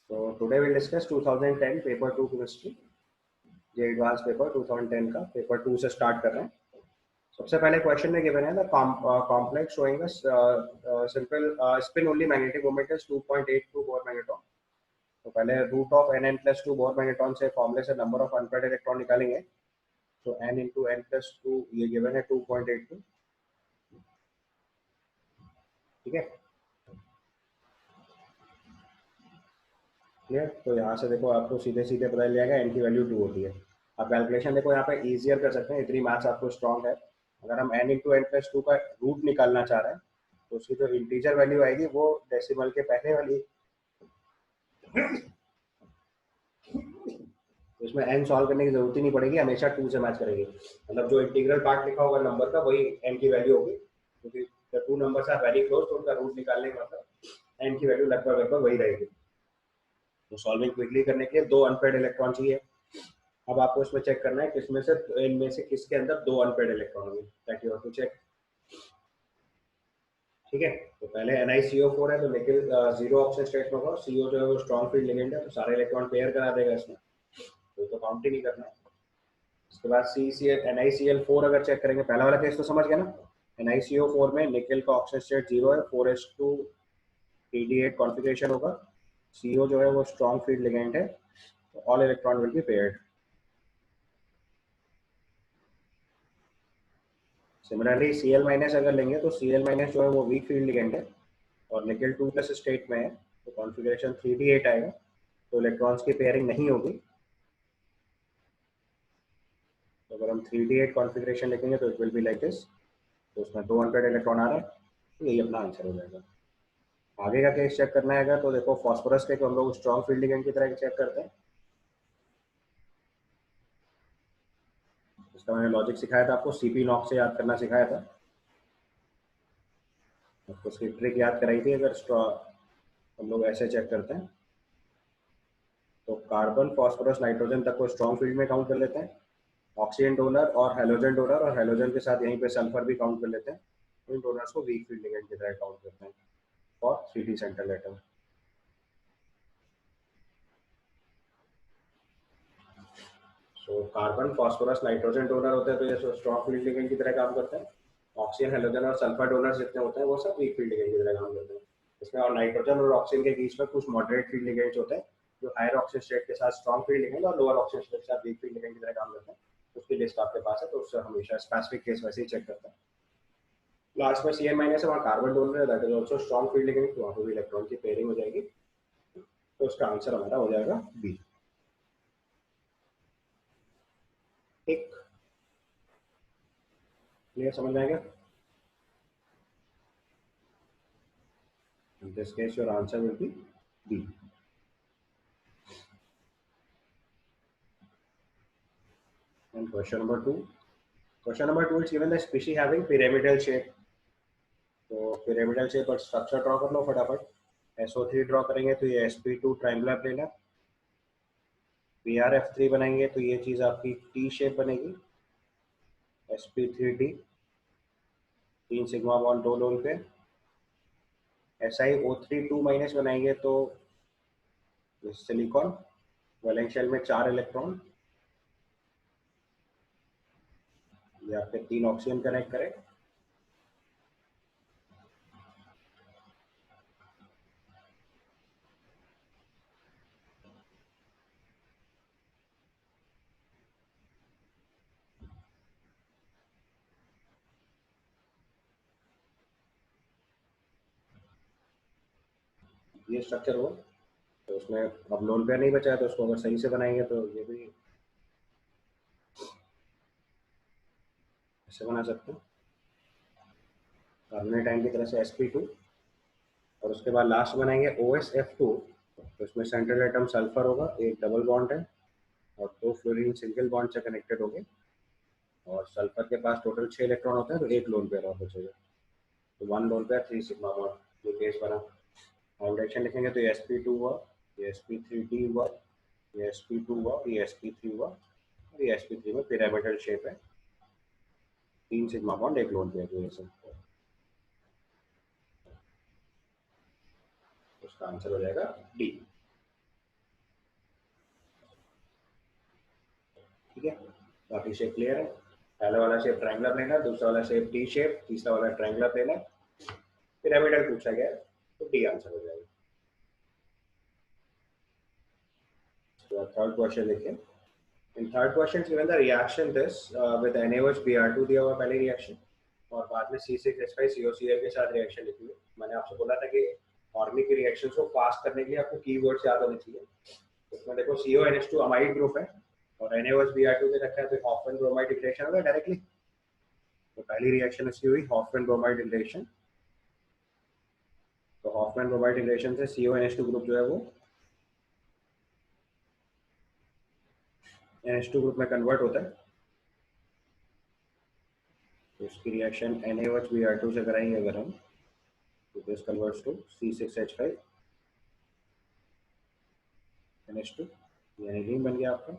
So today we'll discuss 2010 paper 2 chemistry, ये advance paper 2010 का paper 2 से स्टार्ट कर रहे हैं। सबसे पहले क्वेश्चन में गिवन है the complex showing simple spin only magnetic moment is 2.82 Bohr magnetron. तो पहले root of n n plus 2 Bohr magnetron से फॉर्मूले से नंबर ऑफ अनपेयर्ड इलेक्ट्रॉन निकालेंगे। तो एन इंटू एन प्लस 2 ये गिवन है 2.82। ठीक है, क्लियर। तो यहाँ से देखो आपको सीधे सीधे पता चल जाएगा एन की वैल्यू 2 होती है। आप कैलकुलेशन देखो यहाँ पे इजियर कर सकते हैं, इतनी मैथ्स आपको स्ट्रॉन्ग है। अगर हम एन इंटू एन प्लस 2 का रूट निकालना चाह रहे हैं तो उसकी जो इंटीजर वैल्यू आएगी वो डेसिमल के पहले वाली, तो इसमें एन सॉल्व करने की जरूरत ही नहीं पड़ेगी, हमेशा 2 से मैच करेगी। मतलब जो इंटीग्रल पार्ट लिखा होगा नंबर का वही एन की वैल्यू होगी, क्योंकि जब two numbers are very close तो उनका रूट निकालने का मतलब एन की वैल्यू लगभग लगभग वही रहेगी। तो सॉल्विंग क्विकली करने के लिए दो अनपेयर्ड इलेक्ट्रॉन चाहिए। अब आपको इसमें चेक करना है किसमें से, इनमें से किसके अंदर दो अनपेयर्ड इलेक्ट्रॉन होंगे, that you have to check. ठीक है, तो पहले NiCO4 है तो निकल जीरो ऑक्सीजन स्टेट में होगा। CO जो है वो स्ट्रॉन्ग फील्ड लिगेंड है तो सारे इलेक्ट्रॉन पेयर करा देगा इसमें, तो काउंट ही नहीं करना है। उसके बाद NiCl4 अगर चेक करेंगे, पहला वाला केस तो समझ गया ना। NiCO4 में निकल का ऑक्सीजन स्टेट 0 है, 4s2 TD8 कॉन्फ़िगरेशन होगा। CO जो है वो स्ट्रॉन्ग फील्ड लिगेंड है, तो all electron will be paired. Similarly Cl minus अगर लेंगे तो Cl माइनस जो है वो वीक फील्ड लिगेंड है और निकल 2 प्लस स्टेट में है, तो कॉन्फ़िगरेशन 3D8 आएगा, तो इलेक्ट्रॉन्स की पेयरिंग नहीं होगी। तो अगर हम 3D8 कॉन्फ़िगरेशन लिखेंगे तो it will be like this, तो उसमें दो अनपेयर्ड इलेक्ट्रॉन आ रहा है, तो यही अपना आंसर हो जाएगा। आगे का केस चेक करना है तो देखो फॉस्फोरस के तो हम लोग स्ट्रॉन्ग फील्ड लिगेंड की तरह चेक करते हैं। इसका मैंने लॉजिक सिखाया था आपको, CP नॉक से याद करना सिखाया था, आपको उसकी ट्रिक याद कराई थी। अगर हम लोग ऐसे चेक करते हैं तो कार्बन फास्फोरस नाइट्रोजन तक को स्ट्रॉन्ग फील्ड में काउंट कर लेते हैं, ऑक्सीजन डोनर और हेलोजन और हेलोजन के साथ यहीं पे सल्फर भी काउंट कर लेते हैं। इन डोनर्स को वीक फील्ड लिगेंड की तरह काउंट करते हैं for 3D central atom. So carbon phosphorus nitrogen donor होते हैं तो ये स्ट्रॉन्ग फील्ड लिगेंड की तरह काम करते हैं। ऑक्सीजन हेलोजन और सल्फर डोनर जितने होते हैं वो सब वीक फील्ड लिगेंड की तरह काम करते हैं। इसमें और नाइट्रोजन और ऑक्सीजन के बीच में कुछ मॉडरेट फील्ड लिगेंड्स होते हैं जो हायर ऑक्सीजन स्टेट के साथ स्ट्रॉन्ग फील्ड लिगेंड और लोअर ऑक्सीजन स्टेट के साथ वीक फील्ड लिगेंड की तरह काम करते हैं। उसकी लिस्ट आपके पास है, तो उससे हमेशा स्पेसिफिक केस वैसे ही चेक करते हैं। लास्ट में Cn माइनस है, वहाँ कार्बन डोनर है, that is also strong field ligand, तो वहाँ पे भी इलेक्ट्रॉन की पेयरिंग हो जाएगी, तो उसका आंसर हमारा हो जाएगा बी। ठीक, क्लियर, समझ में आएगा। In this case, your answer will be B. And question number two. Question number two is given the species having pyramidal shape. तो pyramidal shape और structure draw कर लो फटाफट। SO3 ड्रॉ करेंगे तो ये sp2 ट्रायंगुलर प्लेन है। BrF3 बनाएंगे तो ये चीज आपकी T शेप बनेगी। sp3d 3 सिग्मा बॉन्ड 2 लोन पे। SiO3 2 माइनस बनाएंगे तो सिलिकॉन, वैलेंस शेल में 4 इलेक्ट्रॉन, ये आपके 3 ऑक्सीजन कनेक्ट करें। ये स्ट्रक्चर हुआ, तो उसमें अब लोन पेयर नहीं बचा है, तो उसको अगर सही से बनाएंगे तो ये भी ऐसे बना सकते हैं, कार्बोनेट की तरह से sp2, और उसके बाद लास्ट बनाएंगे OSF2। तो इसमें सेंट्रल एटम सल्फर होगा, एक डबल बॉन्ड है और दो फ्लोरीन सिंगल बॉन्ड से कनेक्टेड होंगे, और सल्फर के पास टोटल 6 इलेक्ट्रॉन होते हैं, तो एक लोन पेयर और बचेगा, तो 1 लोन पेयर 3 सिग्मा बॉन्ड, ये केस बना। फाउंडेशन लिखेंगे तो ये sp2 हुआ, ये sp3d हुआ, ये sp2 हुआ, ये sp3 हुआ, और ये sp3 में पिरामिडल शेप है, 3 सिग्मा बॉन्ड एक लोन पेयर, ये सब उसका आंसर हो जाएगा डी। बाकी शेप क्लियर है। पहला वाला शेप ट्रायंगुलर लेना है, दूसरा वाला शेप टी शेप, तीसरा वाला ट्रायंगुलर लेना है, पिरामिडल पूछा गया है तो डी आंसर हो जाएगा। थर्ड क्वेश्चन देखिए। In third question given the reaction this with NaOH Br2 दिया हुआ पहले रिएक्शन, और बाद में C6H5 COCl के साथ रिएक्शन लिखी हुई। मैंने आपसे बोला था कि ऑर्गेनिक रिएक्शंस को फास्ट करने के लिए आपको कीवर्ड्स याद होने चाहिए। इसमें देखो CONH2 अमाइड ग्रुप है और NaOH Br2 दे रखा है, तो हॉफमैन ब्रोमाइड रिएक्शन होगा डायरेक्टली। तो पहली रिएक्शन इसकी हुई हॉफमैन ब्रोमाइड रिएक्शन। तो हॉफमैन ब्रोमाइड रिएक्शन से CONH2 ग्रुप जो है वो NH2 ग्रुप में कन्वर्ट होता है। तो इसकी रिएक्शन NaOH Br2 से कराएंगे अगर हम, तो this converts to C6H5 NH2, यानी रिंग बन गया आपका।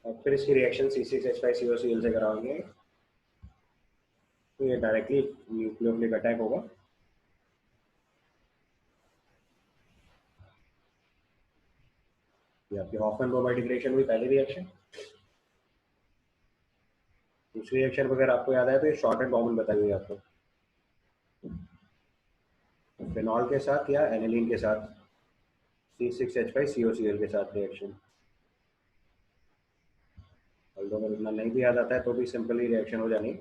और फिर इसकी रिएक्शन C6H5 COCl से कराएंगे, तो ये डायरेक्टली न्यूक्लियोफिलिक अटैक होगा। ये आपकी हॉफमैन ब्रोमाइड रिएक्शन हुई पहली रिएक्शन। दूसरी रिएक्शन अगर आपको याद आए तो ये शॉर्ट एंड कॉमन बताई हुई आपको, फिनॉल के साथ या एनिलीन के साथ C6H5 COCl के साथ रिएक्शन। अल्दो अगर इतना नहीं भी याद आता है तो भी सिंपली रिएक्शन हो जानी,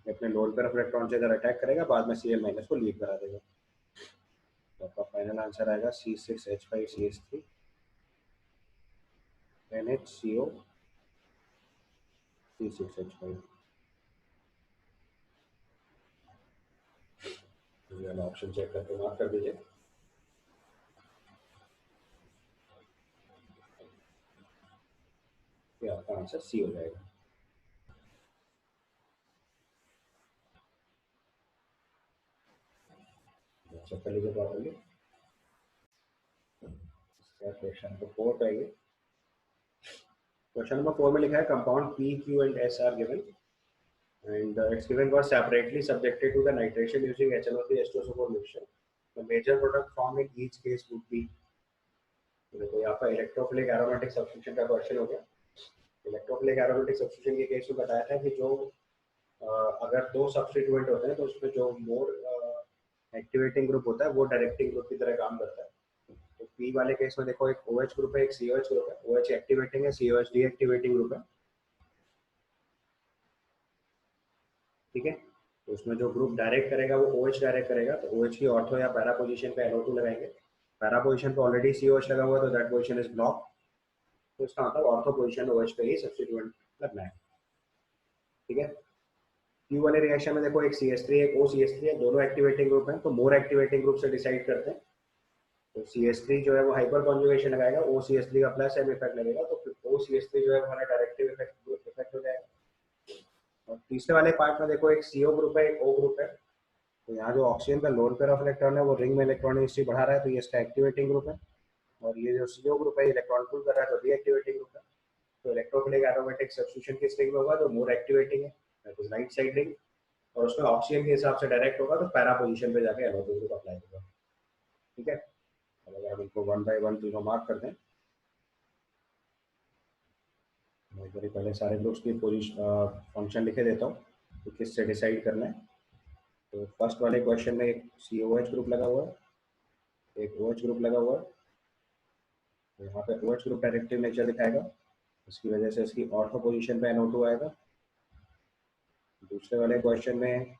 अपने लोड पर इलेक्ट्रॉन से इधर अटैक करेगा, बाद में Cl माइनस को लीव करा देगा। तो आपका फाइनल आंसर आएगा C6H5CH3 NHCO C6H5। Option check करके मार्क कर दीजिए। ये आपका आंसर सी हो जाएगा। चेक कर लीजिए प्रॉपर्ली। क्वेश्चन नंबर 4 पे आइए। क्वेश्चन नंबर 4 में लिखा है compound P, Q and S are given and it's given was separately subjected to the nitration using HNO3 H2SO4 mixture. The major product formed in each case would be, तो देखो यहाँ पर electrophilic aromatic substitution का question हो गया। Electrophilic aromatic substitution के case में बताया था कि जो अगर दो सब्स्टिट्यूएंट होते हैं तो उसमें जो मोर एक्टिवेटिंग ग्रुप होता है वो डायरेक्टिंग ग्रुप की तरह काम करता है। तो पी वाले केस में देखो एक OH ग्रुप है, एक COH ग्रुप है। OH एक्टिवेटिंग है, COH डीएक्टिवेटिंग ग्रुप है, ठीक है। तो उसमें जो ग्रुप डायरेक्ट करेगा वो OH डायरेक्ट करेगा, तो OH की ऑर्थो या पैरा पोजीशन पे NO2 लगाएंगे। पैरा पोजीशन पे ऑलरेडी COH लगा हुआ है तो दैट पोजीशन इज ब्लॉक, तो इसका मतलब ऑर्थो पोजीशन OH पे ही सब्स्टिट्यूएंट लगना है, ठीक है। Q वाले रिएक्शन में देखो एक CH3 एक OCH3 है, दोनों एक्टिवेटिंग ग्रुप हैं, तो मोर एक्टिवेटिंग ग्रुप से डिसाइड करते हैं। तो CH3 जो है वो हाइपर कॉन्जुगेशन लगाएगा, OCH3 का प्लस M इफेक्ट लगेगा, तो OCH3 जो है हमारा डायरेक्टिव इफेक्ट हो जाएगा। और तीसरे वाले पार्ट में देखो एक CO ग्रुप है, एक O ग्रुप है। तो यहाँ जो ऑक्सीजन का लोन पेयर ऑफ इलेक्ट्रॉन है वो रिंग में इलेक्ट्रॉनिक हिस्ट्री बढ़ा रहा है, तो ये इसका एक्टिवेटिंग ग्रुप है। और ये जो CO ग्रुप है इलेक्ट्रॉन पुल कर रहा है तो डीएक्टिवेटिंग ग्रुप है। तो इलेक्ट्रोफिलिक एरोमेटिक सब्स्टिट्यूशन किस रिंग में होगा, तो मोर एक्टिवेटिंग है, that is right side ring, और उसमें ऑक्सीजन के हिसाब से डायरेक्ट होगा तो पैरा पोजीशन पे जाके NO2 ग्रुप अप्लाई होगा, ठीक है। अब अगर हम इनको वन बाय वन तीनों मार्क कर दें, मैं एक बार पहले सारे ग्रुप्स की पोजीशन फंक्शन लिखे देता हूँ तो किससे डिसाइड करना है। तो फर्स्ट वाले क्वेश्चन में एक COH ग्रुप लगा हुआ है, एक OH ग्रुप लगा हुआ है। तो यहाँ पे OH ग्रुप डायरेक्टिव नेचर दिखाएगा, इसकी वजह से इसकी ऑर्थो पोजीशन पे NO2 आएगा। दूसरे वाले क्वेश्चन में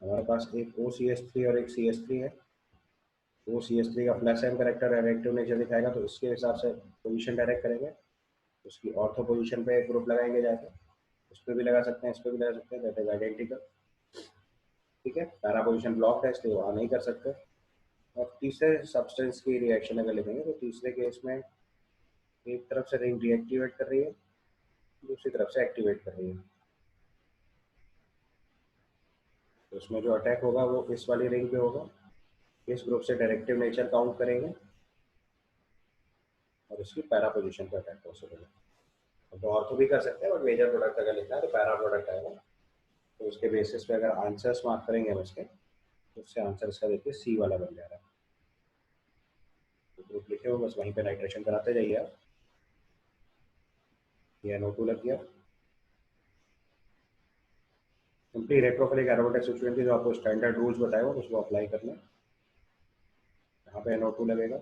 हमारे पास एक OCH3 और एक CH3 है। OCH3 का plus M character directive nature दिखाएगा, तो इसके हिसाब से पोजीशन डायरेक्ट करेंगे। उसकी ऑर्थो पोजीशन पे एक ग्रुप लगाएंगे जाके, उस पर भी लगा सकते हैं, इस पर भी लगा सकते हैं, दैट इज आइडेंटिकल, ठीक है। पैरा पोजीशन ब्लॉक है इसलिए वहाँ नहीं कर सकते। और तीसरे सब्सटेंस की रिएक्शन अगर लिखेंगे तो तीसरे केस में एक तरफ से रिंग डीएक्टिवेट कर रही है, दूसरी तरफ से एक्टिवेट कर रही है। तो उसमें जो अटैक होगा वो इस वाली रिंग पे होगा, इस ग्रुप से डायरेक्टिव नेचर काउंट करेंगे और इसकी पैरा पोजीशन पे अटैक पॉसिबल है। तो ऑर्थो भी कर सकते हैं, बट मेजर प्रोडक्ट अगर लिखना है तो पैरा प्रोडक्ट आएगा। तो उसके बेसिस पे अगर आंसर्स मार्क करेंगे हम इसके, तो उससे आंसर इसका देखिए सी वाला बन जा रहा है। ग्रुप लिखे हो बस वहीं पे नाइट्रेशन कराते जाइए आप। ये NO2 लग गया। सिंपली इलेक्ट्रोफिलिक एरोमेटिक सब्स्टिट्यूएंट के जो आपको स्टैंडर्ड रूल्स बताए हो उसको अप्लाई कर लें। यहाँ पे NO2 लगेगा।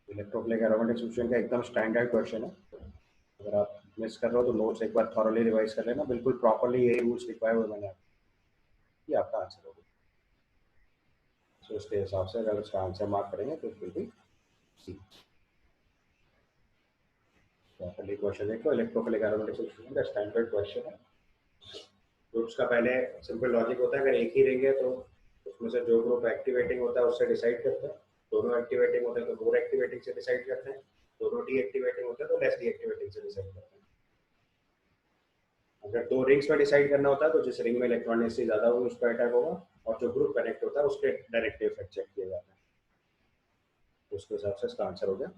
इलेक्ट्रोफिलिक एरोमेटिक सब्स्टिट्यूएंट का एकदम स्टैंडर्ड क्वेश्चन है। अगर आप मिस कर रहे हो तो नोट्स एक बार थॉरली रिवाइज कर लेना, बिल्कुल प्रॉपर्ली यही रूल्स लिखवाए हुए मैंने ये आपका आंसर होगा। तो उसके हिसाब से अगर उसका आंसर मार्क करेंगे तो फिर भी सी प्रॉपर्ली क्वेश्चन देखो। इलेक्ट्रोफिलिक एरोमेटिक सब्स्टिट्यूएंट का स्टैंडर्ड क्वेश्चन है। ग्रुप्स का पहले सिंपल लॉजिक होता है, अगर एक ही रहेंगे तो उसमें से जो ग्रुप एक्टिवेटिंग होता है उससे डिसाइड करते हैं, दोनों एक्टिवेटिंग होते हैं तो मोर एक्टिवेटिंग से डिसाइड करते हैं, दोनों डीएक्टिवेटिंग होते हैं तो लेस डीएक्टिवेटिंग से डिसाइड करते हैं। अगर दो रिंग्स में डिसाइड करना होता है तो जिस रिंग में इलेक्ट्रॉन डेंसिटी ज्यादा होगी उस पर अटैक होगा, और जो ग्रुप कनेक्ट होता है उसके डायरेक्ट इफेक्ट चेक किया जाता है। तो उसके हिसाब से इसका आंसर हो गया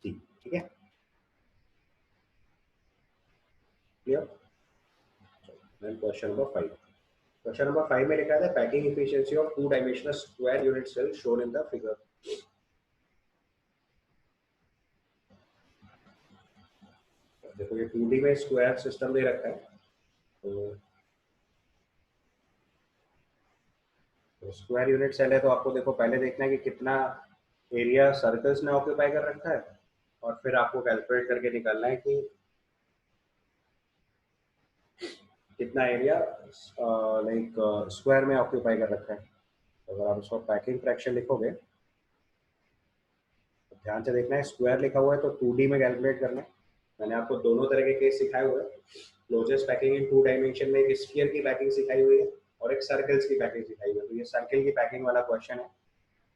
सी। ठीक है, clear. Then question number 5। Question number 5 में लिखा है packing efficiency of two dimensional square unit cell shown in the figure. देखो ये 2D में स्क्वायर सिस्टम दे रखा है, तो स्क्वायर यूनिट सेल है तो आपको देखो पहले देखना है कि कितना एरिया सर्कल्स ने ऑक्यूपाई कर रखा है, और फिर आपको कैलकुलेट करके निकालना है कि कितना एरिया लाइक स्क्वायर में ऑक्यूपाई कर रखा है। तो अगर आप उसको पैकिंग फ्रैक्शन लिखोगे तो ध्यान से देखना है, स्क्वायर लिखा हुआ है तो 2D में कैलकुलेट करना है। मैंने आपको दोनों तरह के केस सिखाए हुए हैं। क्लोजेस्ट पैकिंग इन 2 डायमेंशन में एक स्फीयर की पैकिंग सिखाई हुई है और एक सर्कल्स की पैकिंग सिखाई हुई है। तो ये सर्कल की पैकिंग वाला क्वेश्चन है।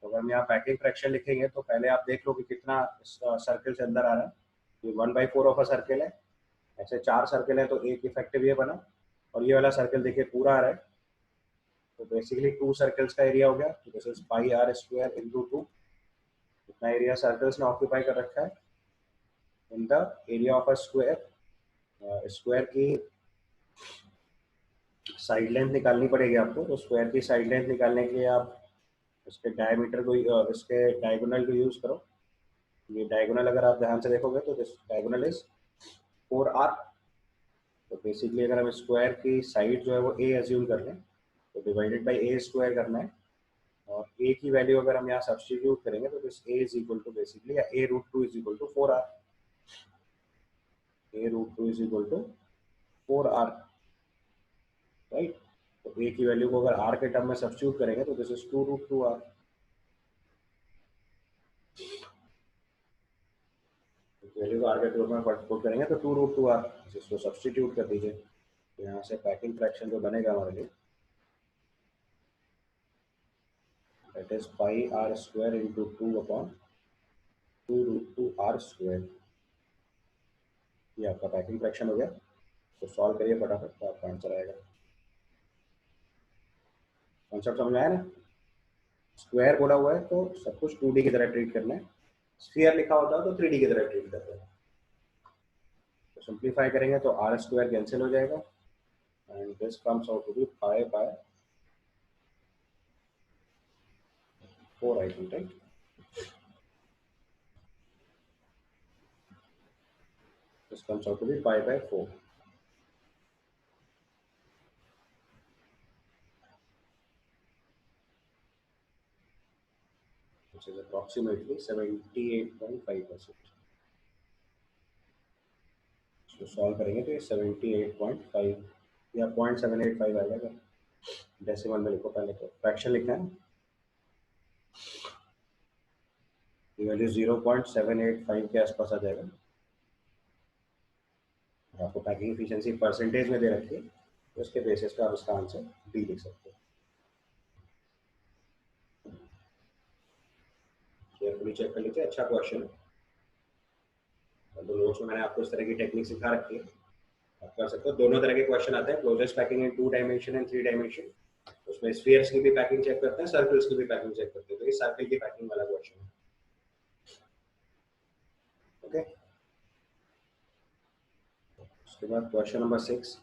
तो अगर हम यहाँ पैकिंग फ्रैक्शन लिखेंगे तो पहले आप देख लो कि कितना सर्कल से अंदर आ रहा है। ये 1/4 ऑफ अ सर्कल है। ऐसे 4 सर्कल है तो एक इफेक्टिव ये बना, और ये वाला सर्कल देखिए पूरा आ रहा है, तो बेसिकली 2 सर्कल्स का एरिया हो गया। तो this is pi r square into 2। इतना एरिया सर्कल्स ने ऑक्यूपाई कर रखा है in the area of a square. Square की साइड लेंथ निकालनी पड़ेगी आपको। तो स्क्वायर की साइड लेंथ निकालने के लिए आप इसके डायमीटर को इसके डायगोनल को यूज करो। ये डायगोनल अगर आप ध्यान से देखोगे तो दिस डायगोनल इज 4r। तो बेसिकली अगर हम स्क्वायर की साइड जो है वो a एज्यूम कर लें तो डिवाइडेड बाई a स्क्वायर करना है, और a की वैल्यू अगर हम यहाँ सब्स्टिट्यूट करेंगे तो this a is equal to basically a√2 is equal to 4r। a√2 is equal to 4r, right. तो a की वैल्यू को अगर r के टर्म में सब्स्टिट्यूट करेंगे तो दिस इज 2√2r। वैल्यू को r के टर्म में पुट करेंगे तो 2√2r, इसको सब्स्टिट्यूट कर दीजिए। तो यहाँ से पैकिंग फ्रैक्शन जो बनेगा हमारे लिए that is pi r square into 2/2√2r square. ये आपका पैकिंग फ्रैक्शन हो गया। तो सॉल्व करिए फटाफट तो आपका आंसर आएगा। कॉन्सेप्ट समझ में आया ना। स्क्वायर बोला हुआ है तो सब कुछ 2D की तरह ट्रीट करना है, स्फीयर लिखा होता है तो 3D की तरह ट्रीट करते हैं। तो सिंप्लीफाई करेंगे तो आर स्क्वायर कैंसिल हो जाएगा and this comes out to be pi by 4, I think, right. This comes out to be pi by 4, which is approximately 78.5%। इसको सॉल्व करेंगे तो ये 78.5 या 0.785 आ जाएगा। डेसिमल में लिखो, पहले तो फ्रैक्शन लिखना है। ये वैल्यू 0.785 के आसपास आ जाएगा। आपको पैकिंग एफिशिएंसी परसेंटेज में दे रखी है तो उसके बेसिस पे आप इसका आंसर डी लिख सकते हो। केयरफुली चेक कर लीजिए, अच्छा क्वेश्चन है। तो नोट्स में मैंने आपको इस तरह की टेक्निक सिखा रखी है, आप कर सकते हो। दोनों तरह के क्वेश्चन आते हैं, closest packing in 2 dimension and 3 dimension. उसमें स्फीयर्स की भी पैकिंग चेक करते हैं, सर्कल्स की भी पैकिंग चेक करते हैं। तो ये सर्कल की पैकिंग वाला क्वेश्चन है। ओके, उसके बाद question number 6।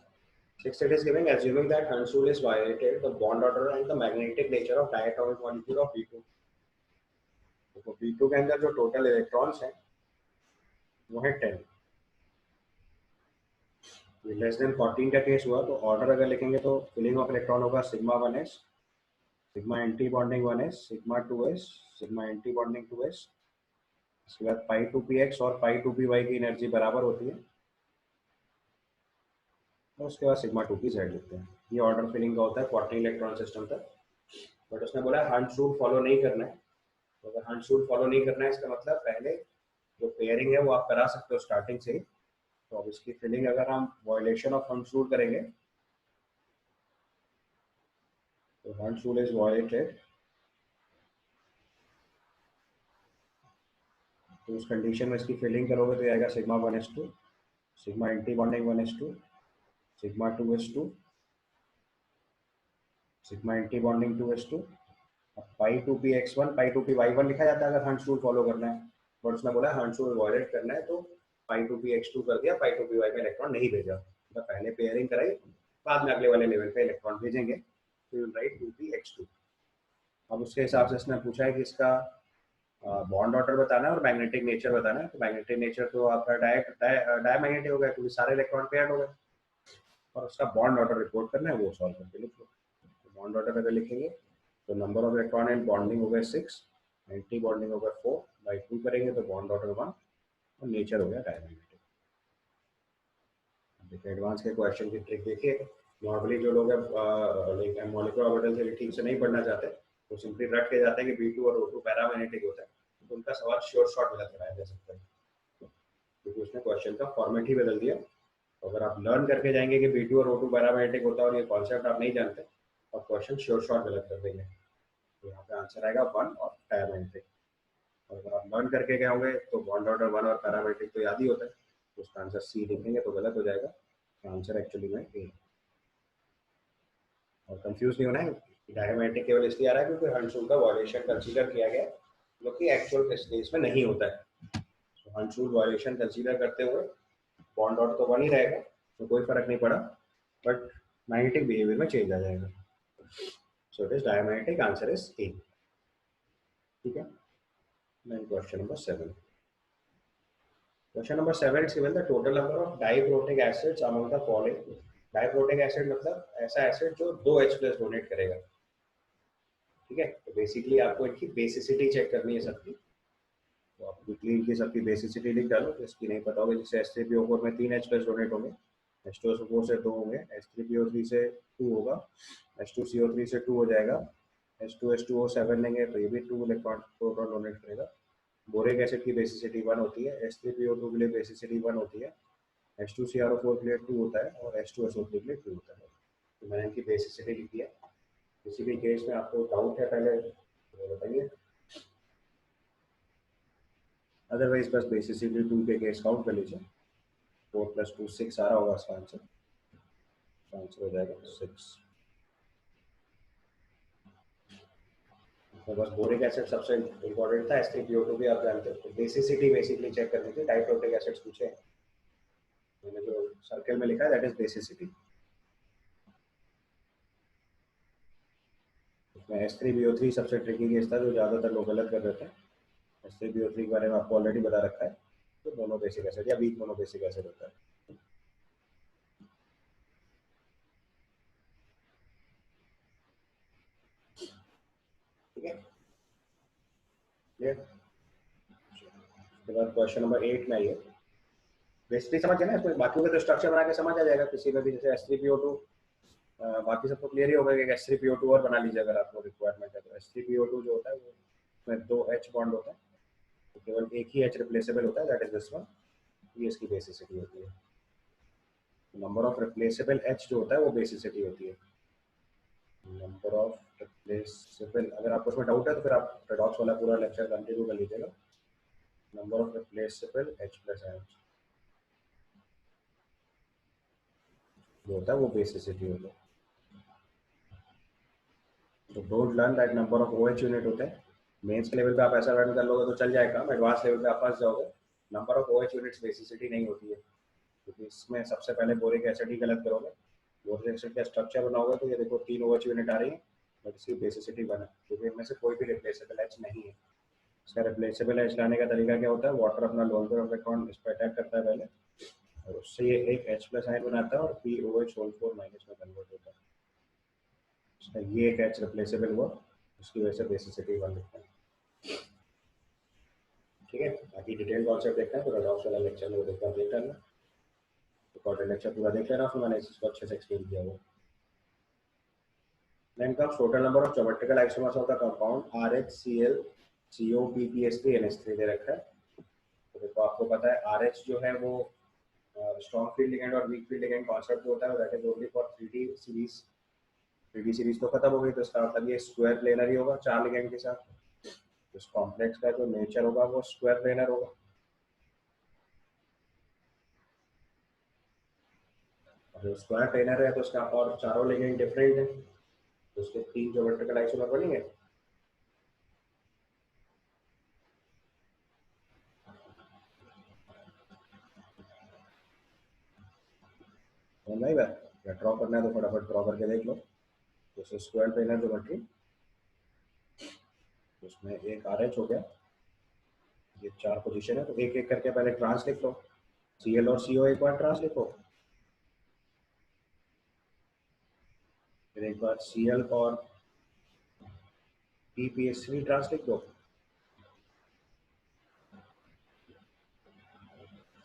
Sixth, it is giving assuming that Hunt's rule is violated, the bond order and the magnetic nature of diatomic molecule of B2. तो B2 के अंदर जो टोटल इलेक्ट्रॉन्स हैं वो है 10। लेस देन 14 का केस हुआ तो ऑर्डर अगर लिखेंगे तो फिलिंग ऑफ इलेक्ट्रॉन होगा sigma 1s, sigma anti bonding 1s, sigma 2s, sigma anti bonding 2s। इसके बाद पाई 2px और पाई 2py की एनर्जी बराबर होती है और उसके बाद सिग्मा 2pz लिखते हैं। ये ऑर्डर फिलिंग का होता है 14 इलेक्ट्रॉन सिस्टम तक। बट उसने बोला हंट्स रूल फॉलो नहीं करना है। तो अगर हंट्स रूल फॉलो नहीं करना है इसका मतलब पहले जो पेयरिंग है वो आप करा सकते हो स्टार्टिंग से ही। तो अब इसकी फिलिंग अगर हम वायलेशन ऑफ हंट्स रूल करेंगे तो हंट्स रूल इज वायलेटेड, तो उस कंडीशन में इसकी फिलिंग करोगे तो आएगा sigma 1s2, sigma anti bonding 1s2, sigma 2s2, sigma anti bonding 2s2। अब पाई 2px1 पाई 2py1 लिखा जाता है अगर हंट्स रूल फॉलो करना है। बट उसने बोला हंट्स रूल वायलेट करना है तो पाई 2px2 कर दिया, पाई 2py में इलेक्ट्रॉन नहीं भेजा। तो पहले पेयरिंग कराई, बाद में अगले वाले लेवल पे इलेक्ट्रॉन भेजेंगे। तो यू राइट 2px2। अब उसके हिसाब से इसने पूछा है कि इसका बॉन्ड ऑर्डर बताना है और मैग्नेटिक नेचर बताना है। तो मैग्नेटिक नेचर तो आपका डायमैग्नेटिक हो गया क्योंकि सारे इलेक्ट्रॉन पेयर्ड हो गए, और उसका बॉन्ड ऑर्डर रिपोर्ट करना है वो सॉल्व करके लिख लो। तो बॉन्ड ऑर्डर अगर लिखेंगे तो number of electron and bonding हो गए 6, एंटी बॉन्डिंग हो गए 4, बाई 2 करेंगे तो बॉन्ड ऑर्डर 1 और नेचर हो गया डायमैग्नेटिक। देखिए एडवांस के क्वेश्चन की ट्रिक देखिए। नॉर्मली जो लोग मॉलिक्यूलर ऑर्बिटल ठीक से नहीं पढ़ना चाहते वो सिंपली रट के जाते हैं कि B2 और O2 पैरामैग्नेटिक होता है, तो उनका सवाल श्योर शॉर्ट गलत कराया जा सकता है क्योंकि उसने क्वेश्चन का फॉर्मेट ही बदल दिया। तो अगर आप लर्न करके जाएंगे कि B2 और O2 पैरामैग्नेटिक होता है और ये कॉन्सेप्ट आप नहीं जानते और क्वेश्चन श्योर शॉर्ट गलत कर देंगे। तो यहाँ पे आंसर आएगा 1 और पैरामैग्नेटिक। और अगर आप लर्न करके गए होंगे तो बॉन्ड ऑर्डर 1 और पैरामैग्नेटिक तो याद ही होता है, तो उसका आंसर सी लिखेंगे तो गलत हो जाएगा। आंसर एक्चुअली में ए। और कंफ्यूज नहीं होना है, डायमैग्नेटिक केवल इसलिए आ रहा है क्योंकि हंट्स रूल का वायलेशन कंसीडर किया गया जो कि एक्चुअल केस में नहीं होता है। तो हंट्स रूल वायलेशन कंसीडर करते हुए बॉन्ड ऑर्डर तो 1 ही रहेगा, तो कोई फर्क नहीं पड़ा, बट मैग्नेटिक बिहेवियर में चेंज आ जाएगा। So it is diamagnetic, answer is a. ठीक है। Then question number 7. Question number 7 is given the total number of diprotic acids among the following. Diprotic acid मतलब ऐसा एसिड जो 2H प्लस डोनेट करेगा। ठीक है, तो बेसिकली आपको इनकी बेसिसिटी चेक करनी है सबकी। तो आप क्विकली इनकी सबकी बेसिसिटी लिख डालो, तो इसकी नहीं पता होगा। जैसे H3PO4 में 3H प्लस डोनेट होंगे, H2SO4 से 2 होंगे, H3PO3 से 2 होगा, H2CO3 से 2 हो जाएगा, H2H2O7 लेंगे तो ये भी 2 इलेक्ट्रॉन प्रोटॉन डोनेट करेगा। बोरिक एसिड की बेसिसिटी 1 होती है, H3PO2 के लिए बेसिसिटी 1 होती है, H2CrO4 के लिए 2 होता है और H2SO3 के लिए 2 होता है। तो मैंने इनकी बेसिसिटी लिखी है। किसी भी केस में आपको डाउट है पहले तो बताइए, अदरवाइज बस बेसिसिटी 2 के केस काउंट कर लीजिए। 4 + 2 6 आ रहा होगा इसका आंसर। आंसर हो जाएगा 6। तो बस बोरिक एसिड सबसे इंपॉर्टेंट था, H3PO2 भी आप जानते हो। तो बेसिसिटी बेसिकली चेक करनी थी, डाइप्रोटिक एसिड्स पूछे, मैंने जो सर्कल में लिखा है दैट इज बेसिसिटी। इसमें H3PO3 सबसे ट्रिकी केस था जो ज़्यादातर लोग गलत कर देते हैं। H3PO3 के बारे में आपको ऑलरेडी बता रखा है, तो मोनोबेसिक एसिड या वीक मोनोबेसिक एसिड होता है। ठीक है, क्लियर। उसके बाद क्वेश्चन नंबर 8 में आइए। बेसिकली समझ गए ना, इसमें बाकी का तो स्ट्रक्चर बना के समझ आ जाएगा किसी में भी। जैसे H3PO2 बाकी सबको क्लियर ही होगा कि H3PO2 और बना लीजिए अगर आपको रिक्वायरमेंट है। तो H3PO2 जो होता है वो उसमें 2 H बॉन्ड होता है, तो केवल एक ही H रिप्लेसेबल होता है, दैट इज दिस वन। ये इसकी बेसिसिटी होती है। नंबर ऑफ रिप्लेसेबल H जो होता है वो बेसिसिटी होती है। नंबर ऑफ रिप्लेसेबल, अगर आपको उसमें डाउट है तो फिर आप रेडॉक्स वाला पूरा लेक्चर कंटिन्यू कर लीजिएगा। Number of replaceable H plus H जो होता है वो बेसिसिटी होता है। तो don't learn that number of OH unit होते हैं। मेंस के लेवल पे आप ऐसा लर्न कर लोगे तो चल जाएगा, एडवांस लेवल पे आप फंस जाओगे। Number of OH units basicity नहीं होती है, क्योंकि इसमें सबसे पहले बोरिक एसिड ही गलत करोगे, बोरिक एसिड का स्ट्रक्चर बनाओगे तो ये देखो 3 OH यूनिट आ रही है, बट इसकी बेसिसिटी 1 है, क्योंकि इनमें से कोई भी रिप्लेसेबल एच नहीं है। इसका रिप्लेसेबल एच लाने का तरीका क्या होता है, वाटर अपना लोन पेयर ऑफ इलेक्ट्रॉन इस पर अटैक करता है पहले, और उससे ये एक H प्लस आयन बनाता है और POH होल 4 माइनस में कन्वर्ट होता है। इसका ये एक H रिप्लेसेबल हुआ, उसकी वजह से बेसिसिटी 1 लिखता है। ठीक है, बाकी डिटेल कॉन्सेप्ट देखते हैं, तो रेडॉक्स वाला लेक्चर में वो देखना देख लेना, रिकॉर्डेड लेक्चर पूरा देख लेना, फिर मैंने इसको अच्छे से एक्सप्लेन किया हुआ। Then comes total number of geometrical isomers of the compound RHCl COPPS3 NH3 दे रखा है। तो देखो आपको पता है RH जो है वो स्ट्रॉन्ग फील्ड लिगेंड और वीक फील्ड लिगेंड कॉन्सेप्ट होता है, that is only for 3D series. 3D series तो खत्म हो गई, तो इसका मतलब ये स्क्वायर प्लेनर ही होगा 4 लिगेंड के साथ। तो इस कॉम्प्लेक्स का जो नेचर होगा वो स्क्वायर प्लेनर होगा। और स्क्वायर प्लेनर है तो उसका और चारों लिगेंड डिफरेंट है, तो उसके 3 ज्योमेट्रिकल आइसोमर बनेंगे। नहीं भाई, ड्रॉ करना है तो फटाफट ड्रॉ करके देख लो। तो स्क्वायर प्लेनर ज्योमेट्री, उसमें एक RH हो गया, ये 4 पोजीशन है, तो एक एक करके पहले ट्रांस लिख लो। Cl और CO एक बार ट्रांस लिखो, फिर एक बार Cl और PPS3 ट्रांस लिख दो,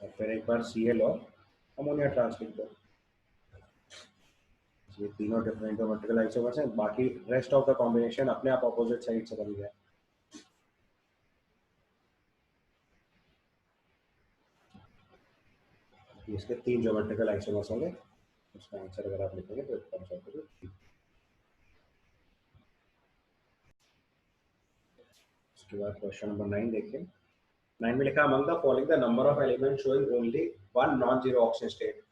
और फिर एक बार Cl और अमोनिया ट्रांस लिख दो। ये तीनों डिफरेंट ज्योमेट्रिकल आइसोमर्स हैं, बाकी रेस्ट ऑफ द कॉम्बिनेशन अपने आप अपोजिट साइड से बन गया। इसके 3 ज्योमेट्रिकल आइसोमर्स होंगे, उसका आंसर अगर आप लिखेंगे तो इसका आंसर करिए। उसके बाद क्वेश्चन नंबर 9 देखिए। 9 में लिखा among the following the number of element showing only one non zero oxygen state.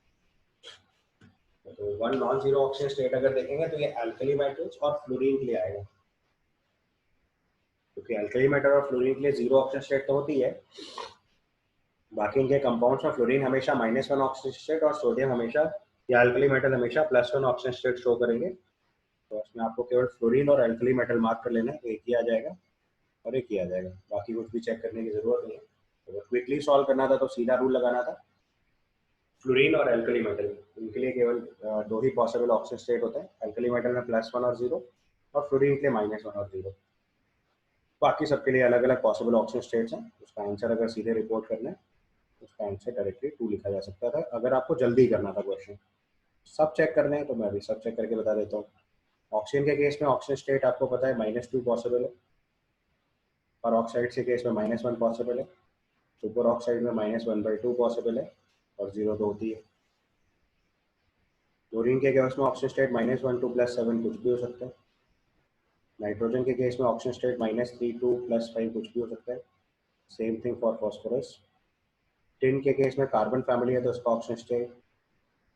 तो one non zero oxygen state अगर देखेंगे तो ये अल्कली मेटल्स और फ्लोरीन के लिए आएगा, क्योंकि अल्कली मेटल और फ्लोरीन के लिए जीरो ऑक्सीजन स्टेट तो होती है, बाकी इनके कंपाउंड्स में फ्लोरीन हमेशा -1 ऑक्सीजन स्टेट और सोडियम हमेशा, या अल्कली मेटल हमेशा +1 ऑक्सीजन स्टेट शो करेंगे। तो उसमें आपको केवल फ्लोरीन और अल्कली मेटल मार्क कर लेना है, तो एक ही आ जाएगा और एक ही आ जाएगा, बाकी कुछ भी चेक करने की जरूरत नहीं है। अगर क्विकली सॉल्व करना था तो सीधा रूल लगाना था, फ्लोरीन और अल्कली मेटल इनके लिए केवल 2 ही पॉसिबल ऑक्सीजन स्टेट होते हैं, अल्कली मेटल में +1 और 0, और फ्लोरीन के लिए -1 और 0। बाकी सबके लिए अलग अलग पॉसिबल ऑक्सीजन स्टेट्स हैं। उसका आंसर अगर सीधे रिपोर्ट करना है, उसका आंसर डायरेक्टली 2 लिखा जा सकता था, अगर आपको जल्दी करना था क्वेश्चन। सब चेक करने हैं तो मैं भी सब चेक करके बता देता हूँ। ऑक्सीजन के केस में ऑक्सीजन स्टेट आपको पता है -2 पॉसिबल है, और ऑक्साइड के केस में -1 पॉसिबल है, सुपर ऑक्साइड में -1/2 पॉसिबल है, और 0 तो होती है। क्लोरीन के केस में ऑक्सीजन स्टेट -1 2 +7 कुछ भी हो सकता है। नाइट्रोजन के केस में ऑक्सीजन स्टेट -3 2 +5 कुछ भी हो सकता है। Same thing for phosphorus. Tin के केस में कार्बन फैमिली है तो उसका ऑक्सीजन स्टेट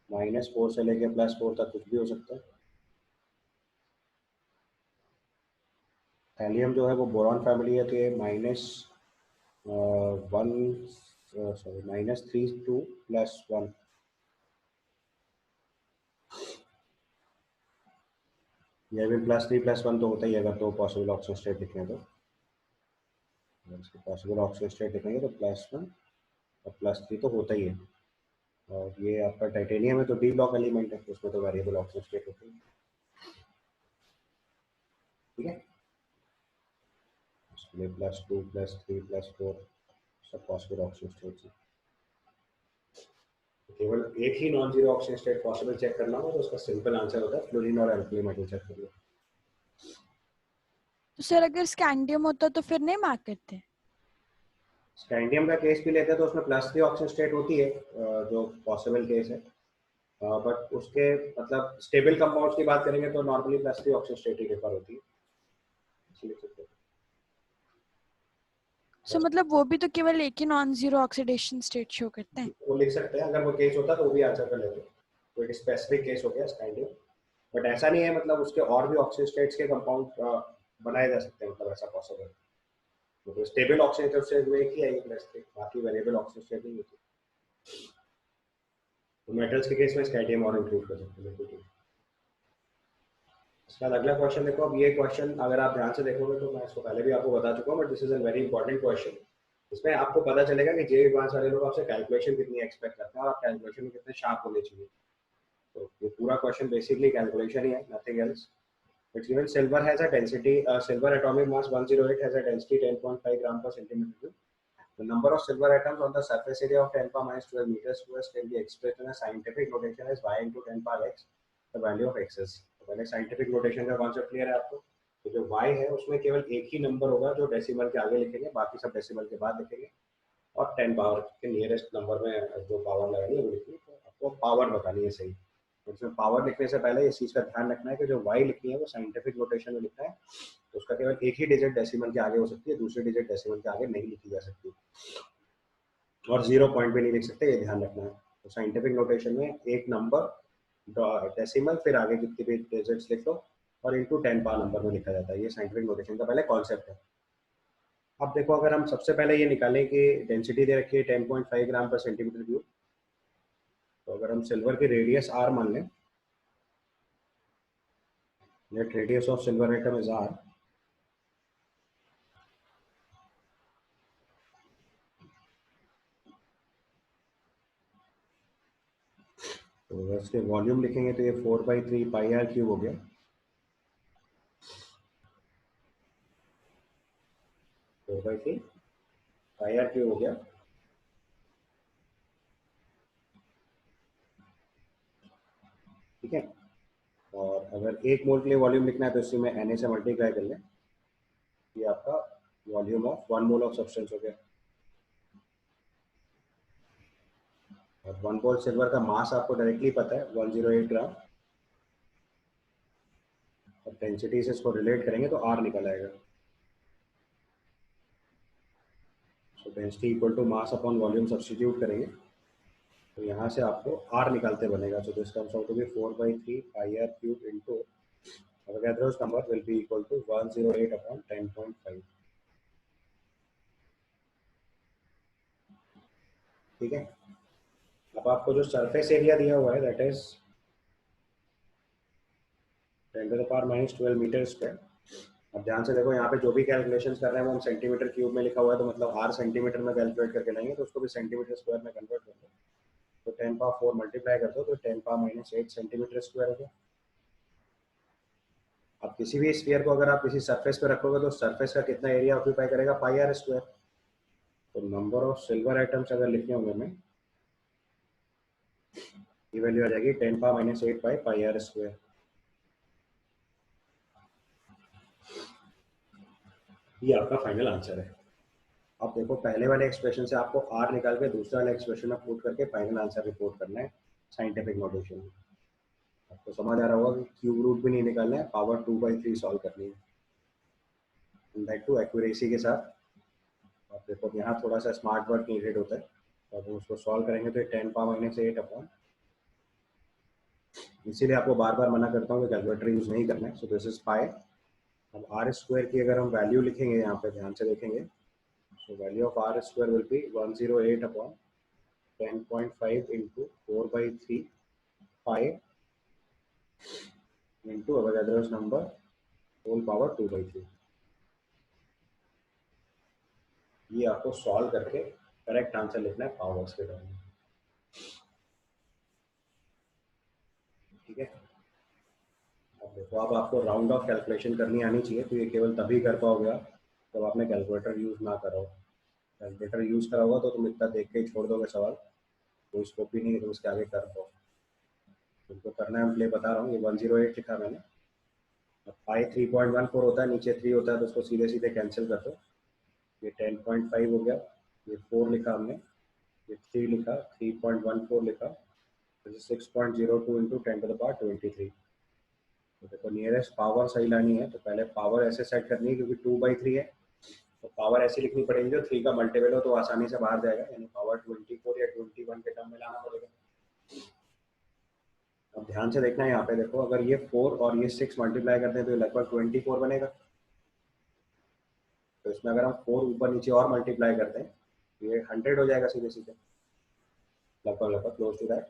-4 से लेके +4 तक कुछ भी हो सकता है। थैलियम जो है वो बोरॉन फैमिली है, तो ये -3 2 +1। ये भी +3 +1 तो होता ही है, अगर तो पॉसिबल ऑक्सीजन स्टेट लिखें तो। इसके पॉसिबल ऑक्सीजन स्टेट लिखेंगे तो +1 और +3 तो होता ही है। और ये आपका टाइटेनियम है तो डी ब्लॉक एलिमेंट है, उसमें तो वेरिएबल ऑक्सीजन स्टेट होती है। ठीक है, इसलिए +2 +3 +4 सब पॉसिबल ऑक्सीजन स्टेट है। केवल एक ही non zero oxygen state possible check करना हो तो उसका सिंपल आंसर होता है फ्लोरीन और अल्कली मेटल चेक कर लो। तो सर अगर स्कैंडियम होता तो फिर नहीं मार्क करते? स्कैंडियम का केस भी लेते हैं तो उसमें +3 ऑक्सीजन स्टेट होती है, जो पॉसिबल केस है, बट उसके मतलब स्टेबल कंपाउंड्स की बात करेंगे तो नॉर्मली +3 ऑक्सीजन स्टेट ही रेफर होती है, इसलिए सो मतलब वो भी तो केवल एक ही non zero oxidation state show करते हैं। वो लिख सकते हैं, अगर वो केस होता तो वो भी आंसर कर लेते। तो एक स्पेसिफिक केस हो गया स्कैंडियम, बट ऐसा नहीं है, मतलब उसके और भी ऑक्सीजन स्टेट्स के कंपाउंड बनाए जा सकते हैं, मतलब ऐसा पॉसिबल। तो स्टेबल ऑक्सीजन स्टेट में एक ही आएगी +3, बाकी वेरिएबल ऑक्सीजन स्टेट नहीं होती। तो मेटल्स के केस में स्कैटियम और इंक्लूड कर सकते हैं, बिल्कुल ठीक। इसके बाद अगला क्वेश्चन देखो। अब ये क्वेश्चन अगर आप ध्यान से देखोगे तो मैं इसको पहले भी आपको बता चुका हूँ, but this is a very important question. इसमें आपको पता चलेगा कि जे एडवांस वाले लोग आपसे कैलकुलेशन कितनी एक्सपेक्ट करते हैं और आप कैलकुलेशन में कितने शार्प होने चाहिए। तो ये पूरा क्वेश्चन बेसिकली कैलकुलेशन ही है, nothing else. It's given silver has a density, silver atomic mass 108 has a density 10.5 gram per centimeter cube. The number of silver atoms on the surface area of 10 power minus 12 meters squares can be expressed in a scientific notation as y into 10 power x, the value of x is. तो पहले scientific notation का concept clear है आपको। तो जो y है उसमें केवल एक ही नंबर होगा जो डेसिमल के आगे लिखेंगे, बाकी सब डेसिमल के बाद लिखेंगे, और 10 पावर के नियरेस्ट नंबर में जो पावर लगानी है वो लिखनी है। तो आपको पावर बतानी है सही। तो इसमें पावर लिखने से पहले इस चीज़ का ध्यान रखना है कि जो y लिखनी है वो साइंटिफिक नोटेशन में लिखना है। तो उसका केवल एक ही डिजिट डेसिमल के आगे हो सकती है, दूसरी डिजिट डेसिमल के आगे नहीं लिखी जा सकती, और 0 पॉइंट भी नहीं लिख सकते, ये ध्यान रखना है। तो साइंटिफिक नोटेशन में एक नंबर डेसिमल फिर आगे जितनी भी डिजिट्स लिख लो और इनटू 10 पावर नंबर में लिखा जाता है। ये साइंटिफिक नोटेशन का पहले कॉन्सेप्ट है। अब देखो, अगर हम सबसे पहले ये निकालें कि डेंसिटी दे रखी है 10.5 ग्राम पर सेंटीमीटर क्यूब, तो अगर हम सिल्वर की रेडियस आर मान लें, net radius of silver atom is r, तो अगर इसके वॉल्यूम लिखेंगे तो ये 4/3 पाई आर क्यूब हो गया। 4/3 पाई आर क्यूब हो गया। ठीक है, और अगर 1 मोल के लिए वॉल्यूम लिखना है तो इससे में Na से मल्टीप्लाई कर लें, ये आपका volume of 1 mole of substance हो गया। और 1 मोल सिल्वर का मास आपको डायरेक्टली पता है 108 ग्राम, और डेंसिटी से इसको रिलेट करेंगे तो आर निकल आएगा। So density equal to mass upon volume substitute करेंगे तो यहाँ से आपको आर निकालते बनेगा। So this comes out to be 4/3 pi r cube into Avogadro's number will be equal to 108 upon 10.5। ठीक है, अब आपको जो सरफेस एरिया दिया हुआ है दैट इज 10⁻⁻12 मीटर स्क्वायर। अब ध्यान से देखो, यहाँ पे जो भी कैलकुलेशन कर रहे हैं वो हम सेंटीमीटर क्यूब में लिखा हुआ है, तो मतलब आर सेंटीमीटर में कैलकुलेट करके लाएंगे तो उसको भी सेंटीमीटर स्क्वायर में कन्वर्ट कर दो। तो 10⁻4 मल्टीप्लाई कर दो तो 10⁻−8 सेंटीमीटर स्क्वायर हो गया। अब किसी भी स्फीयर को अगर आप किसी सरफेस पे रखोगे तो सरफेस का कितना एरिया ऑक्यूपाई करेगा, पाई आर स्क्वायर। तो नंबर ऑफ सिल्वर आइटम्स अगर लिखने होंगे हमें, ये वैल्यू आ जाएगी 10⁻−8 बाई पाई आर स्क्वायर। ये आपका फाइनल आंसर है। अब देखो, पहले वाले एक्सप्रेशन से आपको आर निकाल के दूसरे वाले एक्सप्रेशन में पुट करके फाइनल आंसर रिपोर्ट करना है साइंटिफिक नोटेशन में। आपको समझ आ रहा होगा कि क्यूब रूट भी नहीं निकालना है, पावर 2/3 सॉल्व करनी है, दैट टू एक्यूरेसी के साथ। अब देखो, यहाँ थोड़ा सा स्मार्ट वर्क नीडेड होता है, तो अब उसको सॉल्व करेंगे तो 10⁻−8 अपॉन, इसीलिए आपको बार बार मना करता हूँ कि कैलकुलेटर यूज नहीं करना है। सो दिस इज पाई। अब आर स्क्वायर की अगर हम वैल्यू लिखेंगे, यहाँ पे ध्यान से देखेंगे, so value of r square will be 108 upon 10.5 into 4/3 pi into Avogadro's number whole power 2/3। ये आपको सॉल्व करके करेक्ट आंसर लिखना है पावर्स के टर्म में। ठीक है, अब देखो, अब आपको राउंड ऑफ कैलकुलेशन करनी आनी चाहिए, तो ये केवल तभी कर पाओगे आप जब आपने कैलकुलेटर यूज ना करो। कैलकुलेटर यूज करा होगा तो तुम इतना देख के ही छोड़ दोगे सवाल, कोई स्कोप भी नहीं है तुम उसके आगे कर पाओ। तुमको करना है, मैं इसलिए बता रहा हूँ। ये 108 लिखा मैंने, अब पाई 3.14 होता है, नीचे 3 होता है, तो उसको सीधे सीधे कैंसिल कर दो। ये 10.5 हो गया, ये 4 लिखा हमने, ये 3 लिखा, 3.14 लिखा, तो 6.02 इंटू 10⁻23। तो देखो, नियरेस्ट पावर सही लानी है तो पहले पावर ऐसे सेट करनी है, क्योंकि 2/3 है तो पावर ऐसी लिखनी पड़ेगी जो 3 का मल्टीपल हो, तो आसानी से बाहर जाएगा, यानी पावर 24 या 21 के टर्म में लाना पड़ेगा। अब ध्यान से देखना है, यहाँ पे देखो, अगर ये 4 और ये 6 मल्टीप्लाई करते हैं तो ये लगभग 24 बनेगा। तो इसमें अगर हम 4 ऊपर नीचे और मल्टीप्लाई करते हैं तो ये 100 हो जाएगा सीधे सीधे, लगभग लगभग क्लोज टू दैट।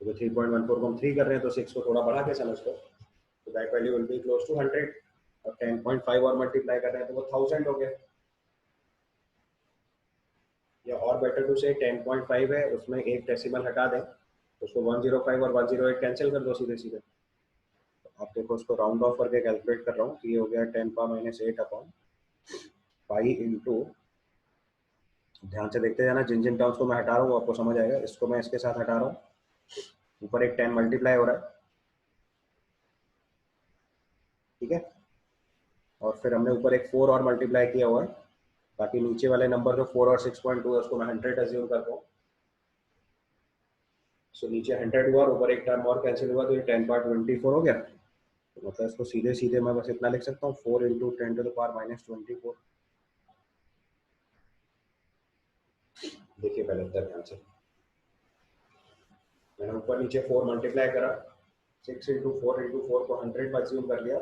तो 3.14 को हम 3 कर रहे हैं तो 6 को थोड़ा बढ़ा के समझ लो, तो that value will be close to 100। और 10.5 और मल्टीप्लाई कर रहे हैं तो वो 1000 हो गया। या और बेटर टू से 10.5 है, उसमें एक डेसिमल हटा दें, तो उसको 105 और 108 कैंसिल कर दो सीधे सीधे। तो आप देखो उसको राउंड ऑफ करके कैलकुलेट कर रहा हूँ कि ये हो गया 10⁻⁸ अपॉन पाई इंटू, ध्यान से देखते जाना, जिन जिन टर्म्स को मैं हटा रहा हूँ आपको समझ आएगा। इसको मैं इसके साथ हटा रहा हूँ, ऊपर एक 10 मल्टीप्लाई हो रहा है, ठीक है, और फिर हमने ऊपर एक 4 और मल्टीप्लाई किया हुआ है, ताकि नीचे वाले नंबर जो 4 और 6.2 है उसको मैं 100 एज्यूम करता हूँ। सो नीचे 100 हुआ और ऊपर एक टर्म और कैंसिल हुआ, तो ये 10/24 हो गया। तो मतलब इसको सीधे सीधे मैं बस इतना लिख सकता हूँ, 4 इंटू 10⁻⁻24। देखिए पहले इधर ध्यान से, मैंने ऊपर नीचे 4 मल्टीप्लाई करा, 6 इंटू 4 को 100 पर एज्यूम कर लिया,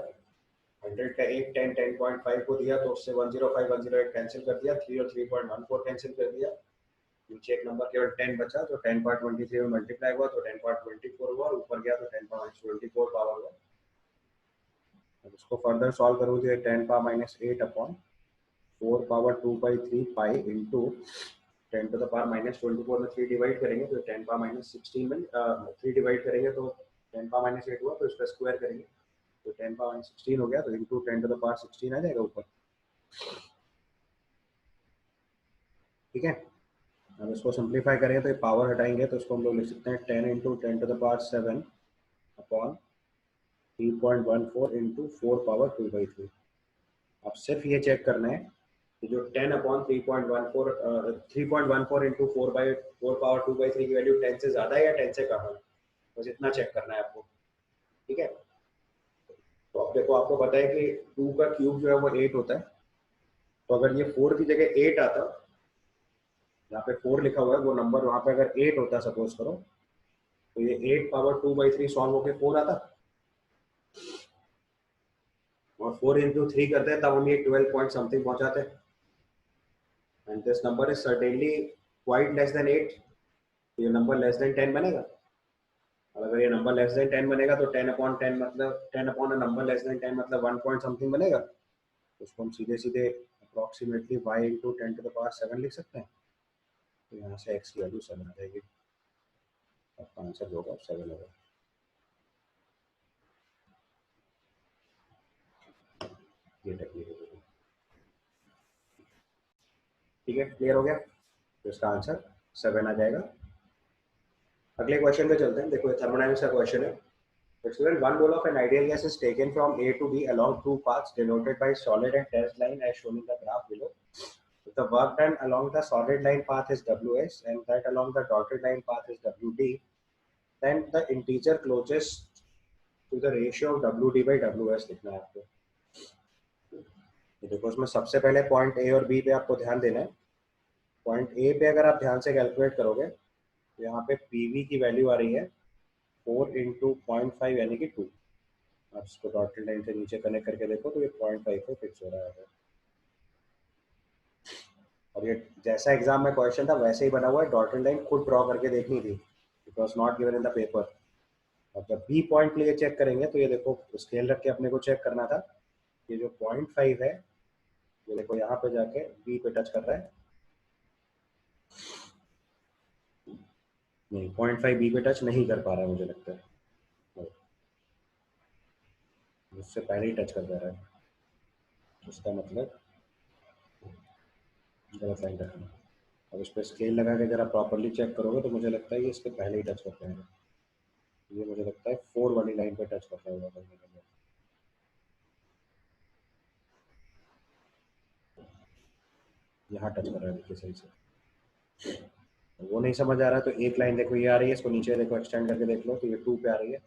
100 का एक 10.5 को दिया तो उससे 105 108 कैंसिल कर दिया, 3 और 3.14 कैंसिल कर दिया, नीचे एक नंबर केवल 10 बचा, तो 10/23 में मल्टीप्लाई हुआ तो 10/24 हुआ, और ऊपर गया तो 10/24 पावर हुआ। अब इसको फर्दर सॉल्व करूँ तो 10⁻⁸ अपॉन 4 पावर 2/3 पाई इंटू 10⁻⁻24 में 3 डिवाइड करेंगे तो 10⁻16 में 3 डिवाइड करेंगे तो 10⁻8 हुआ, तो इसका स्क्वायर करेंगे तो 10⁻16 हो गया, तो इंटू 10⁻16 आ जाएगा ऊपर, ठीक है। अब इसको सिंप्लीफाई करेंगे तो ये पावर हटाएंगे तो इसको हम लोग लिख सकते हैं 10 इंटू 10⁻7 अपॉन 3.14 इंटू 4 पावर 2/3। अब सिर्फ ये चेक करना है कि जो 10 अपॉन 3.14 इंटू 4 पावर 2/3 की वैल्यू 10 से ज़्यादा है या 10 से कम है, बस इतना चेक करना है आपको, ठीक है। तो अब देखो आपको पता है कि 2 का क्यूब जो है वो 8 होता है, तो अगर ये 4 की जगह 8 आता, यहाँ पे 4 लिखा हुआ है, वो नंबर वहाँ पे अगर 8 होता सपोज करो, तो ये 8 पावर 2/3 सॉल्व होके 4 आता, और 4 इंटू 3 करते हैं तब हम ये 12 पॉइंट समथिंग पहुंचाते हैं, and this number is certainly quite less than 8। तो ये नंबर लेस देन 10 बनेगा, और अगर ये नंबर लेस देन 10 बनेगा तो 10/10 मतलब 10 upon a number less than 10 मतलब 1 पॉइंट समथिंग बनेगा। तो उसको हम सीधे सीधे अप्रॉक्सीमेटली y इंटू 10⁻7 लिख सकते हैं, तो यहाँ से x की वैल्यू 7 आ जाएगी, आपका आंसर होगा 7 होगा। ये टेक्निक है, ठीक है, क्लियर हो गया, तो इसका आंसर 7 आ जाएगा। अगले क्वेश्चन पे चलते हैं। देखो थर्मोडायनामिक्स का क्वेश्चन है। Student, one mole of an ideal gas is taken from A to B along two paths denoted by solid and test line as shown in the graph below. If the work done along the solid line path is Ws and that along the dotted line path is Wd, then the integer closest to the ratio of Wd by Ws लिखना है आपको। देखो इसमें सबसे पहले point A और B पे आपको ध्यान देना है। पॉइंट ए पे अगर आप ध्यान से कैलकुलेट करोगे तो यहाँ पे पीवी की वैल्यू आ रही है 4 इंटू 0.5 यानी कि 2। आप इसको डॉटेड लाइन से नीचे कनेक्ट करके देखो तो ये 0.5 पे फिक्स हो रहा है, और ये जैसा एग्जाम में क्वेश्चन था वैसे ही बना हुआ है। डॉटेड लाइन खुद ड्रॉ करके देखनी थी, it was not given in the paper. अब जब बी पॉइंट लिए चेक करेंगे तो ये देखो स्केल रख के अपने को चेक करना था, ये जो 0.5 है ये देखो यहाँ पे जाके बी पे टच कर रहा है, नहीं 0.5 बी पे टच नहीं कर पा रहा है मुझे लगता है, उससे पहले ही टच कर दे रहा है, उसका मतलब गलत लाइन रखना। अब इस पर स्केल लगा के जरा प्रॉपरली चेक करोगे तो मुझे लगता है ये इसके पहले ही टच कर पाएंगे, ये मुझे लगता है 4 वाली लाइन पे टच कर रहा होगा कहीं ना कहीं। यहाँ टच कर रहा है देखिए सही से, वो नहीं समझ आ रहा है तो एक लाइन देखो ये आ रही है, इसको नीचे देखो एक्सटेंड करके देख लो तो ये 2 पे आ रही है,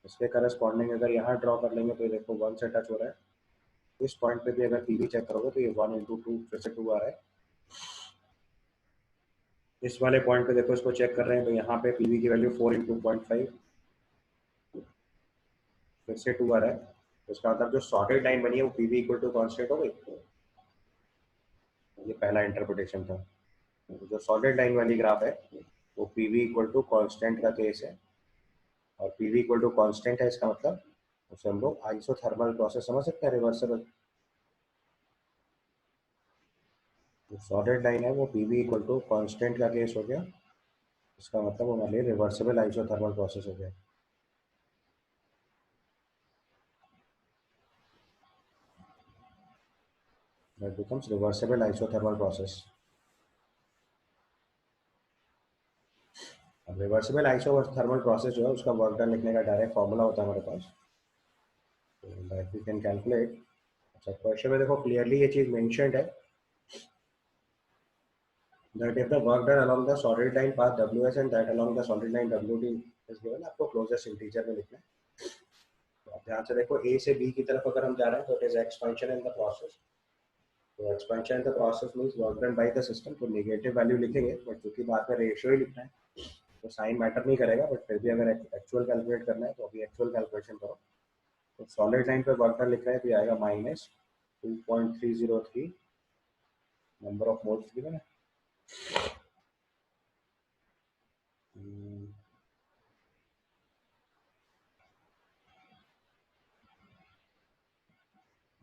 इसके करस्पॉन्डिंग अगर यहाँ ड्रॉ कर लेंगे तो ये देखो 1 से टच हो रहा है। इस पॉइंट पे भी अगर पीवी चेक करोगे तो ये 1 इंटू 2 फिर से 2 आ रहा है। इस वाले पॉइंट पे देखो इसको चेक कर रहे हैं तो यहाँ पे पीवी की वैल्यू 4 इंटू 0.5 फिर से 2 आ रहा है, तो इसका मतलब जो सॉर्टेड लाइन बनी है वो पीवी इक्वल टू कॉन्स्टेंट हो गई। ये पहला इंटरप्रिटेशन था। जो सॉलिड लाइन वाली ग्राफ है वो पीवी इक्वल टू कॉन्स्टेंट का केस है, और पीवी इक्वल टू कॉन्स्टेंट है, इसका मतलब उसे हम लोग आइसोथर्मल प्रोसेस समझ सकते हैं, रिवर्सिबल। जो सॉलिड लाइन है वो पीवी इक्वल टू कॉन्स्टेंट का केस हो गया, इसका मतलब हमारे लिए रिवर्सिबल आइसोथर्मल प्रोसेस हो गया। That becomes reversible isothermal process. अब रिवर्सिबल आइसोथर्मल प्रोसेस जो है उसका वर्क डन लिखने का डायरेक्ट फॉर्मूला होता है हमारे पास, दैट वी कैन कैलकुलेट। अच्छा, क्वेश्चन में देखो क्लियरली ये चीज मेंशन्ड है that if the work done along the solid line path WS and that along the solid line WD is given, आपको क्लोजेस्ट इंटीजर में लिखना है। तो आप ध्यान से देखो, A से B की तरफ अगर हम जा रहे हैं तो it is expansion in the process. तो expansion in the process means work done by the system, तो नेगेटिव वैल्यू लिखेंगे, बट क्योंकि बाद में रेशियो ही लिखना है तो साइन मैटर नहीं करेगा, बट फिर भी अगर एक्चुअल कैलकुलेट करना है तो अभी एक्चुअल कैलकुलेशन करो। तो सॉलिड लाइन पे वर्क डन लिख रहे हैं तो ये आएगा minus 2.303 number of moles given है।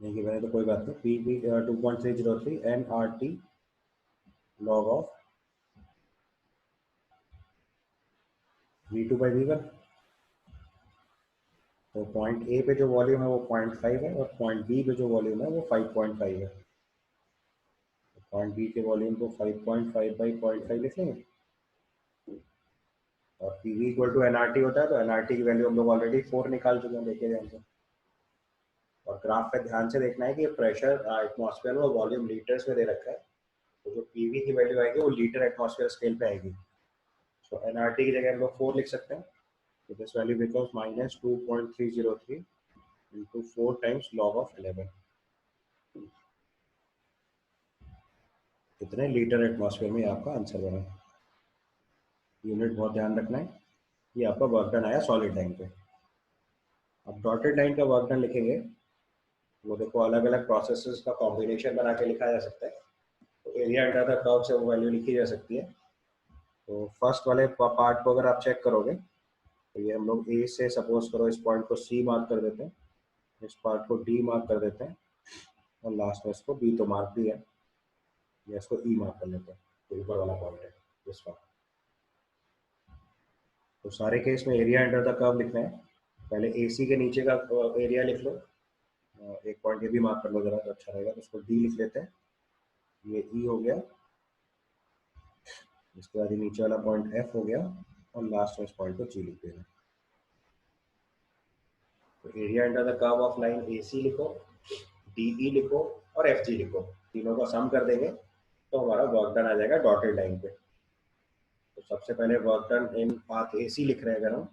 नहीं गिवन है तो कोई बात नहीं, P B 2.303 n R T log of V2 by V1। तो पॉइंट ए पे जो वॉल्यूम है वो 0.5 है, और पॉइंट बी पे जो वॉल्यूम है वो 5.5 है। तो पॉइंट बी के वॉल्यूम को 5.5 बाई 0.5 लिख लेंगे, और P V equal to n R T होता है, तो एन आर टी की वैल्यू हम लोग ऑलरेडी 4 निकाल चुके हैं, देखिए ध्यान से। और ग्राफ पे ध्यान से देखना है कि प्रेशर एटमॉस्फेयर में वॉल्यूम लीटर्स में दे रखा है, तो जो पीवी की वैल्यू आएगी वो लीटर एटमॉस्फेयर स्केल पे आएगी। सो एनआरटी की जगह हम लोग 4 लिख सकते हैं, तो this value becomes minus 2.303 into 4 times log of 11। कितने लीटर एटमॉस्फेयर में आपका आंसर बना। यूनिट बहुत ध्यान रखना है, ये आपका वर्क डन आया सॉलिड लाइन पे। अब डॉटेड लाइन का वर्क डन लिखेंगे, वो देखो अलग अलग प्रोसेसेस का कॉम्बिनेशन बना के लिखा जा सकता है, तो एरिया अंडर द कर्व से वो वैल्यू लिखी जा सकती है। तो फर्स्ट वाले पार्ट को अगर आप चेक करोगे तो ये हम लोग ए से सपोज करो इस पॉइंट को सी मार्क कर देते हैं, इस पार्ट को डी मार्क कर देते हैं, और लास्ट में इसको बी तो मार्क दिया, या इसको ई मार्क कर लेते हैं, तो ऊपर वाला पॉइंट है इस पर। तो सारे केस में एरिया अंडर द कर्व लिखना है। पहले ए सी के नीचे का एरिया लिख लो, एक पॉइंट ये भी मार्क कर लो जरा तो अच्छा रहेगा, तो उसको डी लिख लेते हैं, ये ई हो गया, इसके बाद ये नीचे वाला पॉइंट एफ हो गया, और लास्ट में इस पॉइंट को जी लिख देना। तो area under the curve of line A C लिखो, डी ई लिखो, और एफ जी लिखो, तीनों का सम कर देंगे तो हमारा वर्क डन आ जाएगा डॉटेड लाइन पे। तो सबसे पहले work done in path A C लिख रहे हैं अगर हम,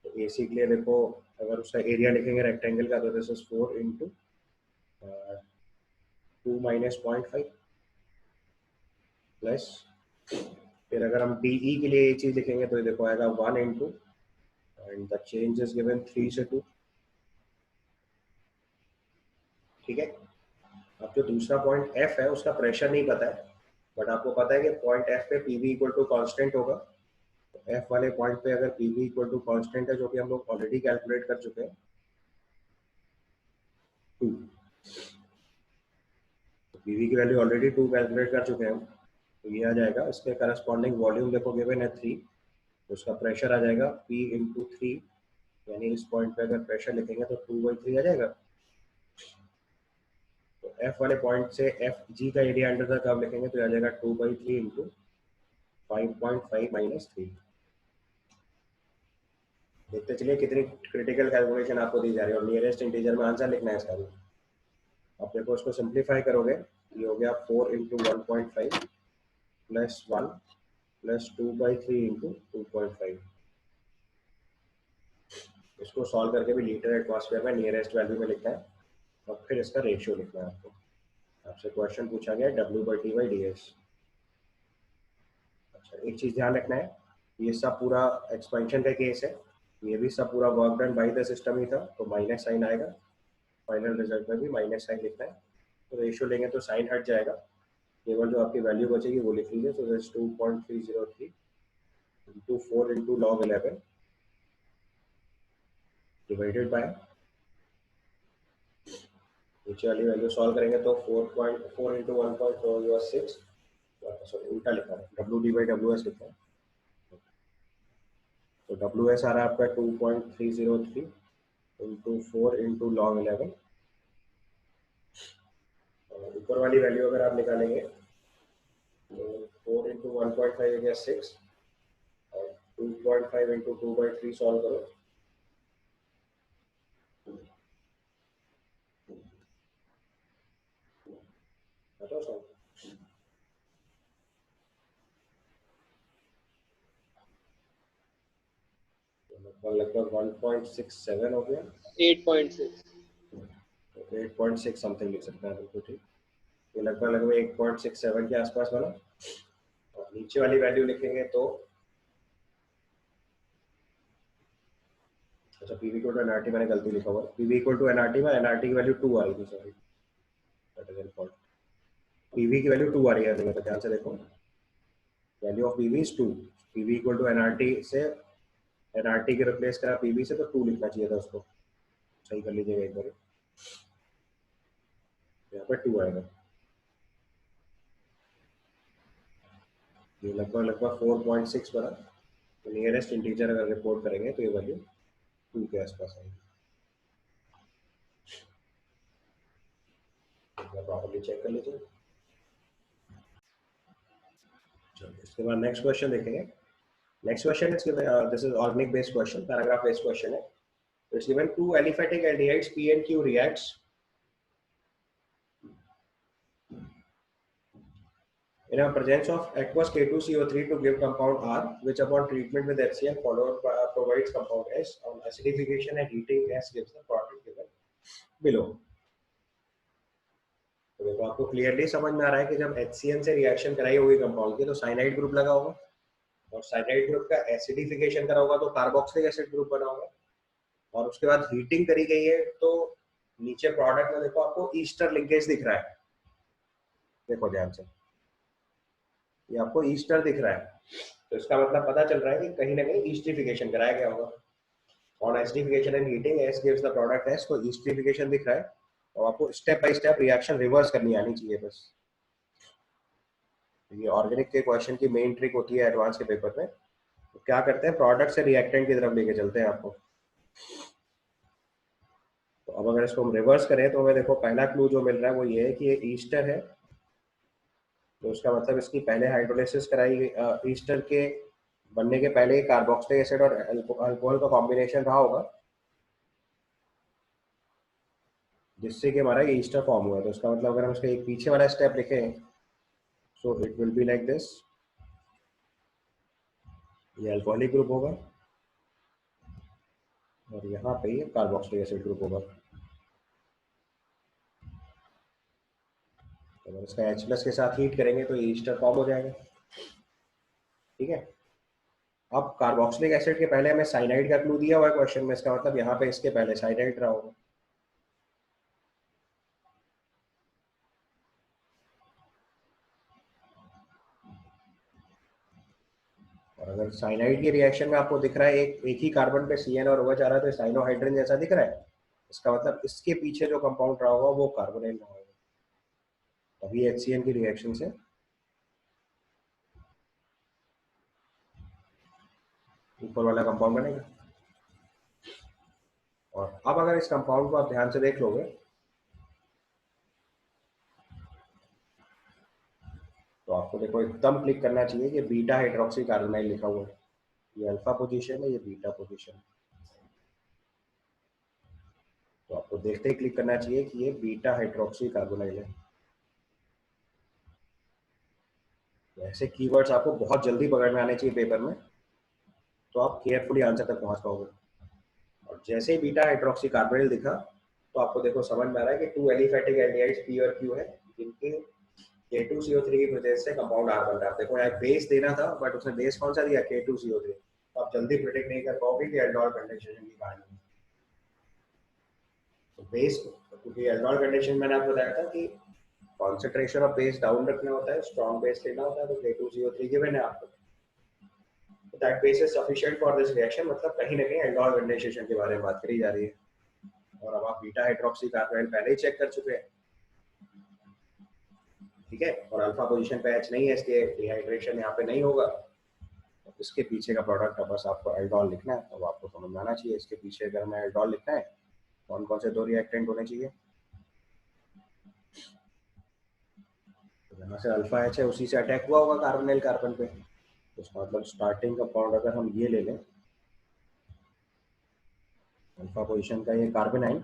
तो ए सी के लिए देखो, अगर उसका एरिया लिखेंगे रेक्टेंगल का, तो this is 4 into 2 minus 0.5 plus, फिर अगर हम डी ई के लिए ये चीज लिखेंगे तो ये देखो आएगा 1 into, and the change is given 3 से 2। ठीक है। अब जो दूसरा पॉइंट एफ है उसका प्रेशर नहीं पता है, बट आपको पता है कि पॉइंट एफ पे पीवी इक्वल टू कांस्टेंट होगा। तो एफ वाले पॉइंट पे अगर पीवी इक्वल टू कांस्टेंट है, जो कि हम लोग ऑलरेडी कैलकुलेट कर चुके हैं 2, तो पीवी की वैल्यू ऑलरेडी 2 कैलकुलेट कर चुके हैं हम, तो ये आ जाएगा, इसके करस्पॉन्डिंग वॉल्यूम देखो गिवन है 3, तो उसका प्रेशर आ जाएगा P इंटू 3, यानी इस पॉइंट पे अगर प्रेशर लिखेंगे तो 2/3 आ जाएगा। तो एफ वाले पॉइंट से एफ जी का एरिया अंडर द कर्व लिखेंगे तो आ जाएगा 2/3 इंटू 5.5 माइनस 3। देखते चलिए कितनी क्रिटिकल कैलकुलेशन आपको दी जा रही है, और नियरेस्ट इंटीजर में आंसर लिखना है इसका भी। अब देखो इसको सिंप्लीफाई करोगे, ये हो गया 4 इंटू 1.5 प्लस 1 प्लस 2/3 इंटू 2.5। इसको सॉल्व करके भी लीटर एटमॉस्फेयर में नियरेस्ट वैल्यू में लिखना है, और फिर इसका रेशियो लिखना है आपको। आपसे क्वेश्चन पूछा गया W/T/ds। अच्छा, एक चीज ध्यान रखना है, ये सब पूरा एक्सपेंशन का केस है, ये भी सब पूरा work done by the system ही था, तो माइनस साइन आएगा, फाइनल रिजल्ट में भी माइनस साइन लिखना है। तो रेशियो लेंगे तो साइन हट जाएगा, केवल जो आपकी वैल्यू बचेगी वो लिख लीजिए, तो 2.303 into 4 into log 11 divided by, नीचे वाली वैल्यू सॉल्व करेंगे तो 4.4 इंटू 1.4 यू 6, सॉरी उल्टा लिखा है, W D by W S लिखा है, तो डब्ल्यू एस आ रहा है आपका 2.303 इंटू 4 इंटू लॉग 11, और ऊपर वाली वैल्यू अगर आप निकालेंगे तो 4 इंटू 1.5 हो गया 6, और 2.5 इंटू 2/3 सॉल्व करो तो सॉल्व लगभग 1.67 हो गया, 8.6 8.6 समथिंग लिख सकते हैं बिल्कुल ठीक, ये लगभग 8.67 के आसपास बना। और नीचे वाली वैल्यू लिखेंगे तो अच्छा पीवी इक्वल टू एनआरटी मैंने गलती लिखा हुआ है, पीवी इक्वल टू एनआरटी में एनआरटी की वैल्यू 2 आ रही थी, sorry that is fault, PV की वैल्यू 2 आ रही है, देखो ध्यान से देखो, value of PV is 2, PV equal to nRT से एनआरटी के रिप्लेस करा पीवी से तो 2 लिखना चाहिए था उसको, सही कर लीजिएगा एक बार, यहाँ पे 2 आएगा, ये लगभग 4.6 बना, तो नियरेस्ट इंटीजर अगर रिपोर्ट करेंगे तो ये वैल्यू 2 के आसपास आएगी, प्रॉपर्ली चेक कर लीजिए। चलिए इसके बाद नेक्स्ट क्वेश्चन देखेंगे। Next question is this is organic based question, paragraph based question है। It's given to aliphatic aldehydes P and Q reacts in a presence of aqueous K2CO3 to give compound R, which upon treatment with HCl provides compound S. On acidification and heating, S gives the product given below. तो देखो आपको clearly समझ में आ रहा है कि जब HCl से रिएक्शन कराई होगी कंपाउंड की तो साइनाइड ग्रुप लगा होगा, और साइनाइड ग्रुप का एसिडिफिकेशन करा होगा तो कार्बोक्सिलिक एसिड ग्रुप बना होगा, और उसके बाद हीटिंग करी गई है तो नीचे प्रोडक्ट में देखो आपको ईस्टर लिंकेज दिख रहा है, देखो ध्यान से ये आपको ईस्टर दिख रहा है, तो इसका मतलब पता चल रहा है कि कहीं ना कहीं ईस्टरिफिकेशन कराया गया होगा। On acidification and heating S gives the product S, तो ईस्टरिफिकेशन दिख रहा है, और आपको step by step reaction reverse करनी आनी चाहिए बस। ये ऑर्गेनिक के क्वेश्चन की मेन ट्रिक होती है एडवांस के पेपर में, तो क्या करते हैं प्रोडक्ट से रिएक्टेंट की तरफ लेके चलते हैं आपको। तो अब अगर इसको हम रिवर्स करें तो हमें देखो पहला क्लू जो मिल रहा है वो ये है कि ये ईस्टर है, तो उसका मतलब इसकी पहले हाइड्रोलिसिस कराई गई, ईस्टर के बनने के पहले कार्बोक्सिलिक एसिड और अल्कोहल का कॉम्बिनेशन रहा होगा जिससे कि हमारा ये ईस्टर फॉर्म हुआ है। तो उसका मतलब अगर हम इसका एक पीछे वाला स्टेप लिखें so it will be like this, ये अल्कोहलिक ग्रुप होगा और यहाँ पे ये कार्बोक्सिलिक एसिड ग्रुप होगा। तो अगर इसका H+ के साथ हीट करेंगे तो ये ईस्टर फॉर्म हो जाएगा, ठीक है। अब कार्बोक्सिलिक एसिड के पहले हमें साइनाइड का क्लू दिया हुआ है क्वेश्चन में, इसका मतलब यहाँ पे इसके पहले साइनाइड रहा होगा। और अगर साइनाइड की रिएक्शन में आपको दिख रहा है एक ही कार्बन पे CN और OH आ रहा है तो साइनोहाइड्रिन जैसा दिख रहा है, इसका मतलब इसके पीछे जो कंपाउंड रहा होगा वो कार्बोनिल रहा होगा, तभी HCN की रिएक्शन से ऊपर वाला कंपाउंड बनेगा। और अब अगर इस कंपाउंड को आप ध्यान से देख लोगे तो आपको देखो एकदम क्लिक करना चाहिए कि बीटा हाइड्रोक्सी कार्बोनाइल लिखा हुआ है, ये अल्फा पोजीशन है, ये बीटा पोजीशन है, तो आपको देखते ही क्लिक करना चाहिए कि ये बीटा हाइड्रोक्सी कार्बोनाइल है। ऐसे कीवर्ड्स आपको बहुत जल्दी पकड़ में आने चाहिए पेपर में, तो आप केयरफुली आंसर तक पहुंच पाओगे। और जैसे ही बीटा हाइड्रोक्सी कार्बोनाइल दिखा तो आपको देखो समझ में आ रहा है कि टू एलिफेटिक एल्डिहाइड्स P और Q है जिनके K2CO3 की प्रेजेंस से कंपाउंड R बन रहा है। देखो यहाँ बेस देना था बट उसने बेस कौन सा दिया, K2CO3, तो आप जल्दी प्रिडिक्ट नहीं कर पाओगे कि एल्डोल कंडेंसेशन की कहानी है। तो बेस, क्योंकि एल्डोल कंडेंसेशन मैंने आपको बताया था कि कॉन्सेंट्रेशन ऑफ बेस डाउन रखना होता है, स्ट्रॉन्ग बेस लेना होता है, तो K2CO3 गिवन है आपको, that base is sufficient for this reaction, मतलब कहीं ना कहीं एल्कोहल कंडेंसेशन के बारे में बात करी जा रही है। और अब आप बीटा हाइड्रोक्सी कार्बोनाइल पहले ही चेक कर चुके हैं, ठीक है, और अल्फा पोजीशन पे एच नहीं है, इसलिए डिहाइड्रेशन यहाँ पे नहीं होगा। तो इसके पीछे का प्रोडक्ट अब बस आपको एल्डोल लिखना है, तो आपको समझ में आना चाहिए इसके पीछे अगर हमें एल्डोल लिखना है कौन कौन से दो रिएक्टेंट होने चाहिए। तो यहाँ से अल्फा एच है, उसी से अटैक हुआ होगा कार्बोनिल कार्बन पे, तो उसका मतलब स्टार्टिंग कंपाउंड अगर हम ये ले लें, अल्फा पोजीशन का ये कार्बोनाइल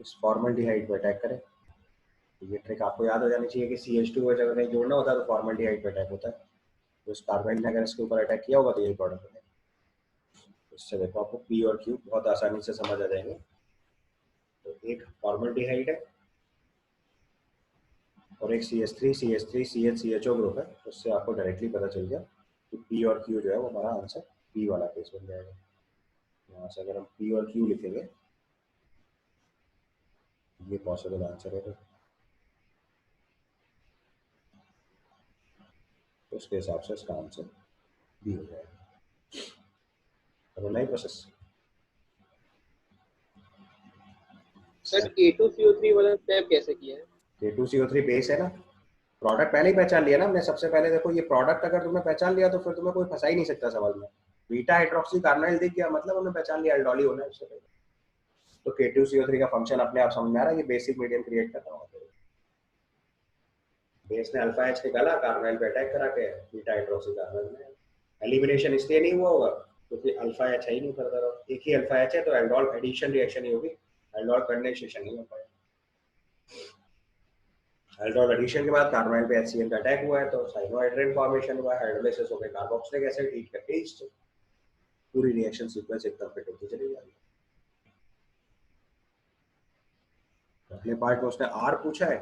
इस फॉर्मल्डिहाइड पे अटैक करे। तो ये ट्रिक आपको याद हो जानी चाहिए कि CH2 को जब नहीं जोड़ना होता है तो फॉर्मल्डिहाइड पे अटैक होता है, तो इस कार्बोनाइल ने अगर इसके ऊपर अटैक किया होगा तो यही प्रोडक्ट होगा। इससे देखो आपको P और Q बहुत आसानी से समझ आ जाएंगे। तो एक फॉर्मल्डिहाइड है और एक CH3CH3CH CHO ग्रुप है, उससे आपको डायरेक्टली पता चल गया कि P और Q जो है वो हमारा आंसर P वाला केस बन जाएगा। यहाँ से अगर हम P और Q लिखेंगे ये पॉसिबल आंसर है, तो उसके हिसाब से इसका आंसर B हो जाएगा। तो नई प्रोसेस सर K2CO3 वाला स्टेप कैसे किया है? K2CO3 बेस है ना, प्रोडक्ट पहले ही पहचान लिया ना हमने सबसे पहले। देखो ये प्रोडक्ट अगर तुमने पहचान लिया तो फिर तुम्हें कोई फंसा ही नहीं सकता सवाल में। बीटा हाइड्रोक्सी कार्बोनाइल दिख गया मतलब हमने पहचान लिया एल्डोल ही होना है उससे पहले। तो K2CO3 का फंक्शन अपने आप समझ में आ रहा है, ये बेसिक मीडियम क्रिएट कर रहा होगा। बेस ने अल्फा एच निकाला, कार्बोनाइल पे अटैक करा के बीटा हाइड्रोक्सी कार्बोनाइल में एलिमिनेशन इसलिए नहीं हुआ होगा क्योंकि अल्फा एच है ही नहीं फर्दर, एक ही अल्फा एच है तो एल्डोल एडिशन रिएक्शन ही होगी, एल्डोल कंडेंसेशन नहीं हो पाएगा। एल्डोल एडिशन के बाद कार्बोनाइल पे HCl का अटैक हुआ है तो साइनोहाइड्रेन फॉर्मेशन हुआ, हाइड्रोलाइसिस होकर कार्बोक्सिलिक एसिड हीट करके ईस्ट, पूरी रिएक्शन सीक्वेंस एकदम फिट होती चली जा रही है। अगले पार्ट में उसने R पूछा है,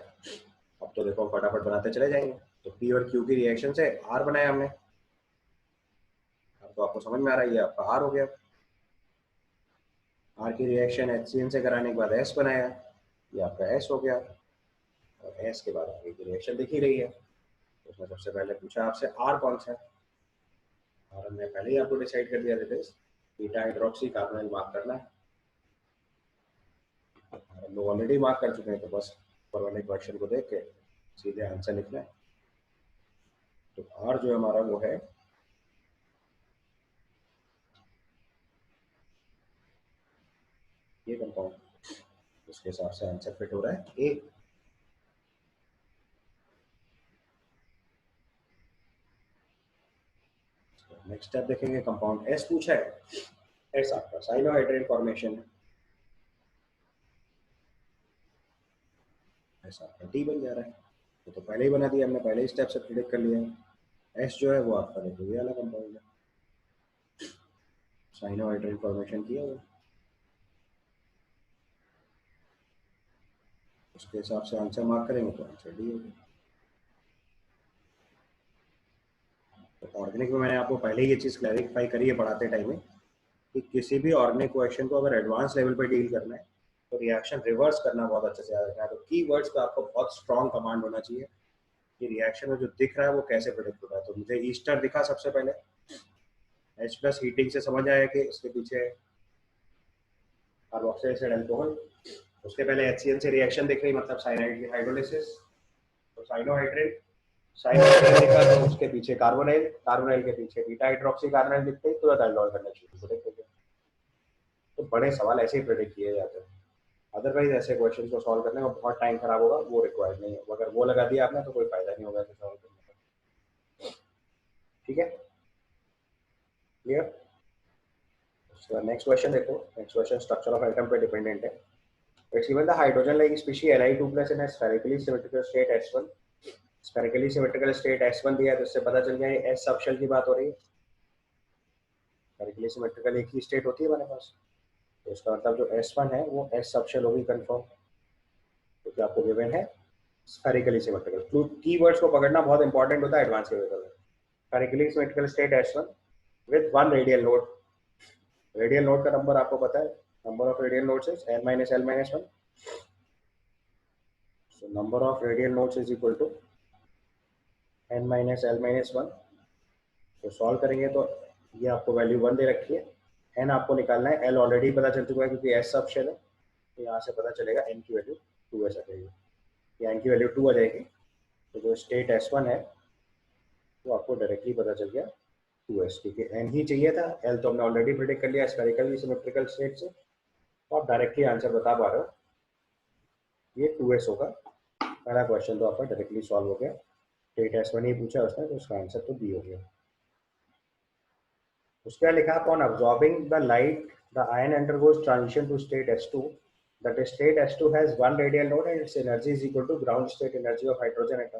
अब तो देखो फटाफट बनाते चले जाएंगे। तो P और Q की रिएक्शन से R बनाया हमने, अब तो आपको समझ में आ रहा है ये आपका R हो गया। R की रिएक्शन HCl से कराने के बाद S बनाया, ये आपका S हो गया, और S के बाद आगे की रिएक्शन दिख ही रही है। तो उसने सबसे पहले पूछा आपसे R कौन सा है, और हमने पहले ही आपको डिसाइड कर दिया था बीटा हाइड्रोक्सी कार्बोनाइल मार्क करना है, हम लोग ऑलरेडी मार्क कर चुके हैं, तो बस ऊपर वाले क्वेश्चन को देख के सीधे आंसर लिखना है। तो R जो हमारा वो है ये कंपाउंड, उसके हिसाब से आंसर फिट हो रहा है A। नेक्स्ट स्टेप देखेंगे, कंपाउंड S पूछा है, S आपका साइनोहाइड्रेन फॉर्मेशन है, S आपका D बन जा रहा है, तो पहले ही बना दिया हमने, पहले ही स्टेप से प्रिडिक्ट कर लिया है। S जो है वो आपका देखो ये वाला कंपाउंड है, साइनोहाइड्रेन फॉर्मेशन किया हुआ, उसके हिसाब से आंसर मार्क करेंगे तो आंसर D होगा। तो ऑर्गेनिक में मैंने आपको पहले ही ये चीज़ क्लैरिफाई करी है पढ़ाते टाइम में कि किसी भी ऑर्गेनिक क्वेश्चन को अगर एडवांस लेवल पर डील करना है तो रिएक्शन रिवर्स करना बहुत अच्छे से याद रखना है। तो की वर्ड्स का आपको बहुत स्ट्रॉन्ग कमांड होना चाहिए कि रिएक्शन में जो दिख रहा है वो कैसे प्रोडिक्ट हो रहा है। तो मुझे ईस्टर दिखा सबसे पहले, H+ हीटिंग से समझ आया कि इसके पीछे कार्बोक्सिलिक एसिड अल्कोहल, उसके पहले HCl से रिएक्शन दिख रही मतलब साइनाइड की हाइड्रोलिसिस, तो साइनोहाइड्रेट दिखा तो उसके पीछे कार्बोनाइल, कार्बोनाइल के पीछे बीटा हाइड्रोक्सी कार्बोनाइल दिखते ही तुरंत एल्डोल करना शुरू कर। तो बड़े सवाल ऐसे ही प्रेडिक्ट किए जाते हैं, अदरवाइज ऐसे क्वेश्चन को सॉल्व करने में बहुत टाइम खराब होगा, वो रिक्वायर्ड नहीं है। अगर वो लगा दिया आपने तो कोई फायदा नहीं होगा इसे सॉल्व करने का, ठीक है, क्लियर। उसका नेक्स्ट क्वेश्चन देखो, next question structure of atom पे डिपेंडेंट है। It's given the hydrogen like species Li2+ in spherically symmetrical state S1, spherically symmetrical state S1 दिया है तो इससे पता चल गया ये S सब शेल की बात हो रही है। स्फेरिकली सिमेट्रिकल एक ही स्टेट होती है हमारे पास, तो इसका मतलब जो S1 है वो S सब शेल होगी कंफर्म, क्योंकि आपको गिवन है स्फेरिकली सिमेट्रिकल। कीवर्ड्स को पकड़ना बहुत इंपॉर्टेंट होता है एडवांस केमिकल में। Spherically symmetrical state S1 with 1 radial node, radial node का नंबर आपको पता है, number of radial nodes is n-l-1, so number of radial nodes is equal to n-l-1। तो सॉल्व करेंगे तो ये आपको वैल्यू 1 दे रखी है, एन आपको निकालना है, एल ऑलरेडी पता चल चुका है क्योंकि एस सब शेल है, तो यहाँ से पता चलेगा एन की वैल्यू 2s आ जाएगी, या एन की वैल्यू 2 आ जाएगी। तो जो स्टेट S1 है वो आपको डायरेक्टली पता चल गया 2s, क्योंकि एन ही चाहिए था, एल तो हमने ऑलरेडी प्रिडिक्ट कर लिया स्फेरिकल सिमेट्रिकल स्टेट से, तो आप डायरेक्टली आंसर बता पा रहे हो, ये 2s होगा। पहला क्वेश्चन तो आपका डायरेक्टली सॉल्व हो गया, स्टेट S1 ही पूछा उसने, तो उसका आंसर तो बी हो गया। उसके बाद लिखा upon absorbing the light the ion undergoes transition to state S2, that state S2 has one radial node and its energy is equal to ground state energy of hydrogen atom.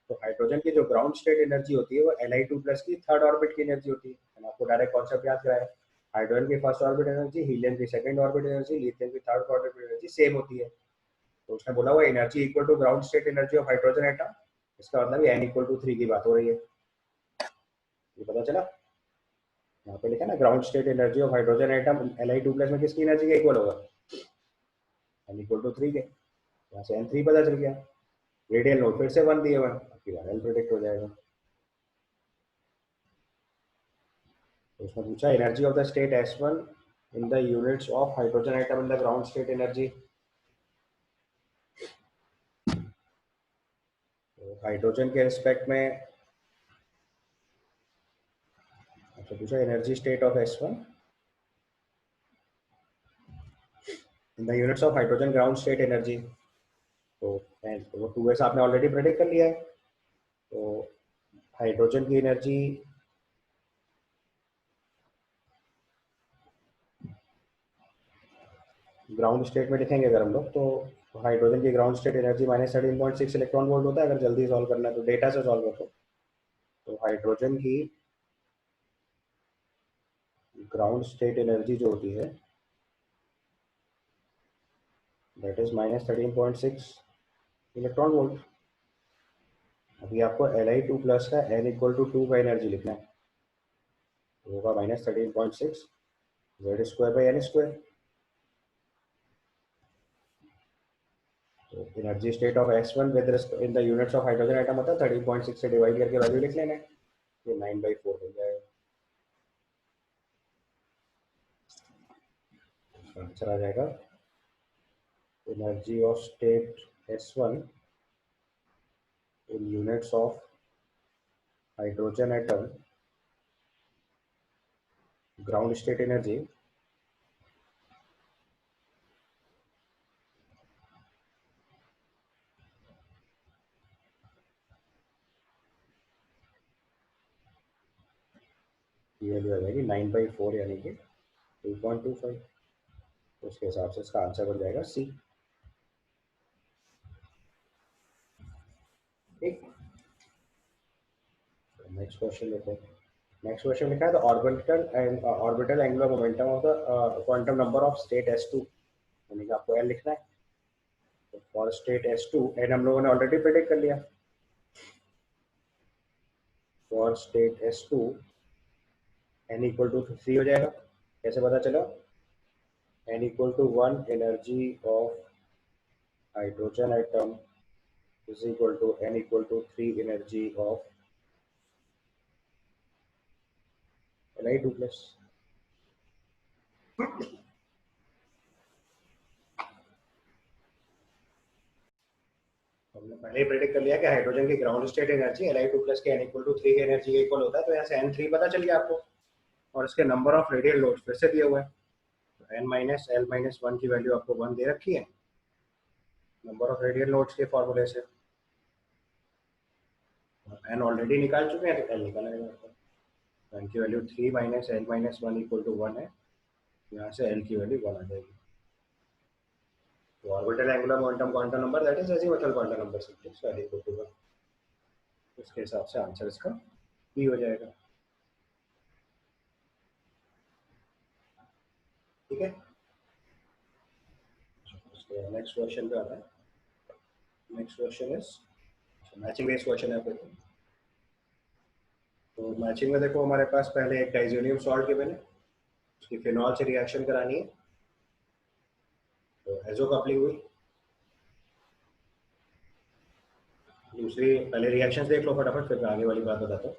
तो hydrogen की जो ground state energy होती है वो Li2 plus की third orbit की energy होती है। मैंने आपको डायरेक्ट कॉन्सेप्ट याद कराया, हाइड्रोजन की फर्स्ट ऑर्बिट एनर्जी, हीलियम की सेकंड ऑर्बिट एनर्जी, लिथियम की थर्ड ऑर्बिट एनर्जी सेम होती है। तो उसने बोला वो energy equal to ground state energy of hydrogen atom, इसका मतलब ये n इक्वल टू 3 की बात हो रही है, ये पता चला। यहाँ पे लिखा ना ground state energy of hydrogen atom Li2 plus में किसकी एनर्जी का इक्वल होगा, n इक्वल टू 3 के, यहाँ से n 3 पता चल गया। रेडियल नोड फिर से 1 दिए हुए, आपकी बार l प्रेडिक्ट हो जाएगा। तो उसने पूछा energy of the state S1 in the units of hydrogen atom in the ground state energy. तो हाइड्रोजन के रिस्पेक्ट में आपसे पूछा energy state of S1 in the units of hydrogen ground state energy. तो वो 2s आपने already predict कर लिया है, तो हाइड्रोजन की एनर्जी ग्राउंड स्टेट में लिखेंगे अगर हम लोग, तो हाइड्रोजन की ground state energy -13.6 electron volt होता है। अगर जल्दी सॉल्व करना है तो डेटा से सॉल्व करो, तो हाइड्रोजन की ग्राउंड स्टेट एनर्जी जो होती है दैट इज -13.6 इलेक्ट्रॉन वोल्ट। अभी आपको Li2 प्लस का n इक्वल टू 2 का एनर्जी लिखना है, तो होगा -13.6 z square by n square. तो energy state of S1 within the units of hydrogen atom होता है 13.6 से डिवाइड करके वैल्यू लिख लेना है, ये 9/4 हो जाएगा। आंसर आ जाएगा energy of state S1 in units of hydrogen atom ground state energy की वैल्यू आ जाएगी 9/4 यानी कि 2.25। तो उसके हिसाब से इसका आंसर बन जाएगा सी। ठीक, नेक्स्ट क्वेश्चन देखो। नेक्स्ट क्वेश्चन लिखा है the orbital angular momentum of the quantum number of state S2, यानी कि आपको L लिखना है। तो फॉर स्टेट S2 एन हम लोगों ने ऑलरेडी प्रेडिक्ट कर लिया, for state S2 n equal to 3 हो जाएगा। कैसे पता चला, n equal to 1 energy of hydrogen atom is equal to n equal to 3 energy of Li2 plus। हमने पहले ही प्रेडिक्ट कर लिया कि हाइड्रोजन की ground state energy Li2 plus के n इक्वल टू 3 की एनर्जी के इक्वल होता है, तो यहाँ से n3 पता चल गया आपको, और इसके नंबर ऑफ रेडियल लोड्स फिर से दिए हुए हैं, तो n माइनस l माइनस 1 की वैल्यू आपको 1 दे रखी है नंबर ऑफ रेडियल लोड्स के फॉर्मूले से। n ऑलरेडी निकाल चुके हैं तो l निकाला है आपको, n की वैल्यू 3 minus l minus 1 equal to 1 है, यहाँ से l की वैल्यू 1 आ जाएगी। तो orbital angular momentum quantum number that is azimuthal quantum number simply so l equal to 1, उसके हिसाब से आंसर इसका बी हो जाएगा। ठीक है, उसके नेक्स्ट क्वेश्चन पे आता है। Next question is matching based question है फिर। तो मैचिंग में देखो हमारे पास पहले एक डाइजोनियम सॉल्ट गिवन है, उसकी फिनॉल से रिएक्शन करानी है, तो एजो कपलिंग हुई। दूसरी पहले रिएक्शंस देख लो फटाफट, फिर मैं आगे वाली बात बताता हूँ।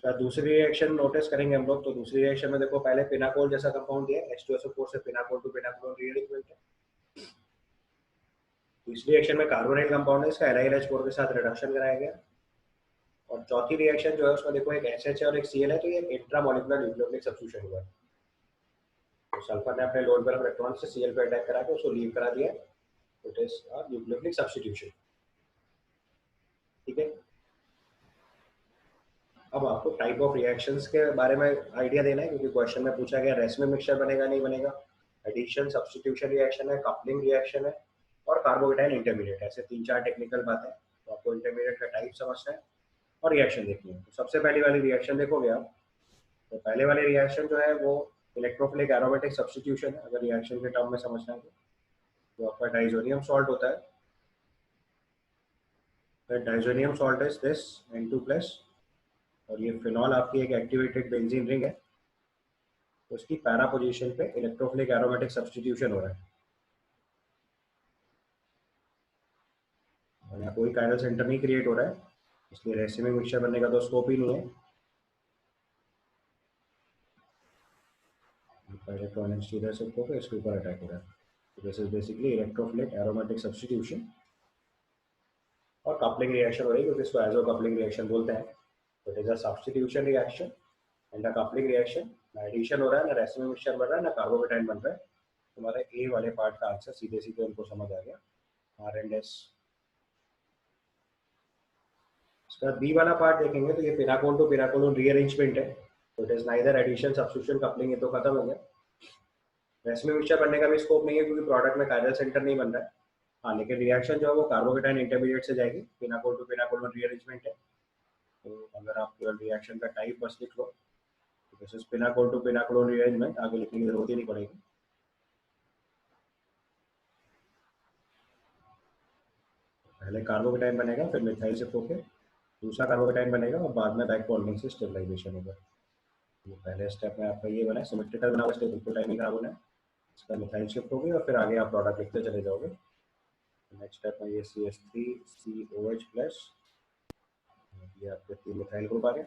उसका दूसरी रिएक्शन नोटिस करेंगे हम लोग। तो दूसरी रिएक्शन में देखो पहले पिनाकोल जैसा कंपाउंड दिया है, H2SO4 से पिनाकोल टू पिनाकोल रीअरेंजमेंट है। तीसरी रिएक्शन में कार्बोनाइल कंपाउंड है, इसका LiLH4 के साथ रिडक्शन कराया गया। और चौथी रिएक्शन जो है उसमें देखो एक SH है और एक Cl है, तो ये इंट्रामोलिकुलर न्यूक्लियोफिलिक सब्स्टिट्यूशन हुआ है। तो सल्फर ने अपने लोन पेयर ऑफ इलेक्ट्रॉन से Cl पे अटैक करा के उसको लीव करा दिया। It is a nucleophilic substitution. ठीक है, अब आपको टाइप ऑफ रिएक्शंस के बारे में आइडिया देना है, क्योंकि क्वेश्चन में पूछा गया रेस में मिक्सचर बनेगा नहीं बनेगा, एडिशन सब्स्टिट्यूशन रिएक्शन है, कपलिंग रिएक्शन है और कार्बोकेटाइन इंटरमीडिएट। ऐसे 3-4 टेक्निकल बातें। तो आपको इंटरमीडिएट का टाइप समझना है और रिएक्शन देखनी है। तो सबसे पहली वाली रिएक्शन देखोगे आप, तो पहले वाली रिएक्शन जो है वो इलेक्ट्रोफिलिक एरोमेटिक सब्स्टिट्यूशन है। अगर रिएक्शन के टर्म में समझना है तो आपका डाइजोनियम सॉल्ट होता है। Diazonium salt is this N2+, और ये फिनॉल आपकी एक एक्टिवेटेड बेंजीन रिंग है। तो उसकी पैरा पोजीशन पे इलेक्ट्रोफिलिक एरोमेटिक सब्स्टिट्यूशन हो रहा है। और यहाँ कोई कायरल सेंटर नहीं क्रिएट हो रहा है, इसलिए रेसिमिक मिक्सचर बनने का तो स्कोप ही नहीं है। इलेक्ट्रॉन इधर से होकर इसके ऊपर अटैक हो रहा है। This is basically electrophilic aromatic substitution. और कपलिंग रिएक्शन हो रही है, क्योंकि इसको एजो कपलिंग रिएक्शन बोलते हैं। तो it is a substitution reaction and a coupling reaction. ना एडिशन हो रहा है, ना रेसिमिक मिक्सचर बन रहा है, ना कार्बोकेटाइन बन रहा है। तुम्हारे ए वाले पार्ट का आंसर सीधे सीधे उनको समझ आ गया, R&S। इसका बी वाला पार्ट देखेंगे तो ये पिनाकोल टू पिनाकोल रीअरेंजमेंट है। तो it is neither addition substitution coupling, ये तो खत्म हो गया। रेसिमिक मिक्सचर बनने का भी स्कोप नहीं है, क्योंकि प्रोडक्ट में कायरल सेंटर नहीं बन रहा है। हाँ, लेकिन रिएक्शन जो है वो कार्बोकेटाइन इंटरमीडिएट से जाएगी। पिनाकोल टू पिनाकोल रीअरेंजमेंट है। तो अगर आप केवल रिएक्शन का टाइप बस लिख लो, this is pinacol to pinacol rearrangement, आगे लिखने की जरूरत ही नहीं पड़ेगी। पहले कार्बोकेटाइन बनेगा, फिर मिथाइल से होके दूसरा कार्बोकेटाइन बनेगा और बाद में बैक बॉन्डिंग से स्टेबलाइजेशन होगा। ये पहले स्टेप में आपका ये बना है, सिमेट्रिकल बना हुआ, स्टेप बिल्कुल टाइम नहीं खराब होना है। इसका मिथाइल शिफ्ट होगी और फिर आगे आप प्रोडक्ट लिखते चले जाओगे। नेक्स्ट स्टेप में ये CH3COH+, ये आपके 3 मिथाइल ग्रुप आ गए।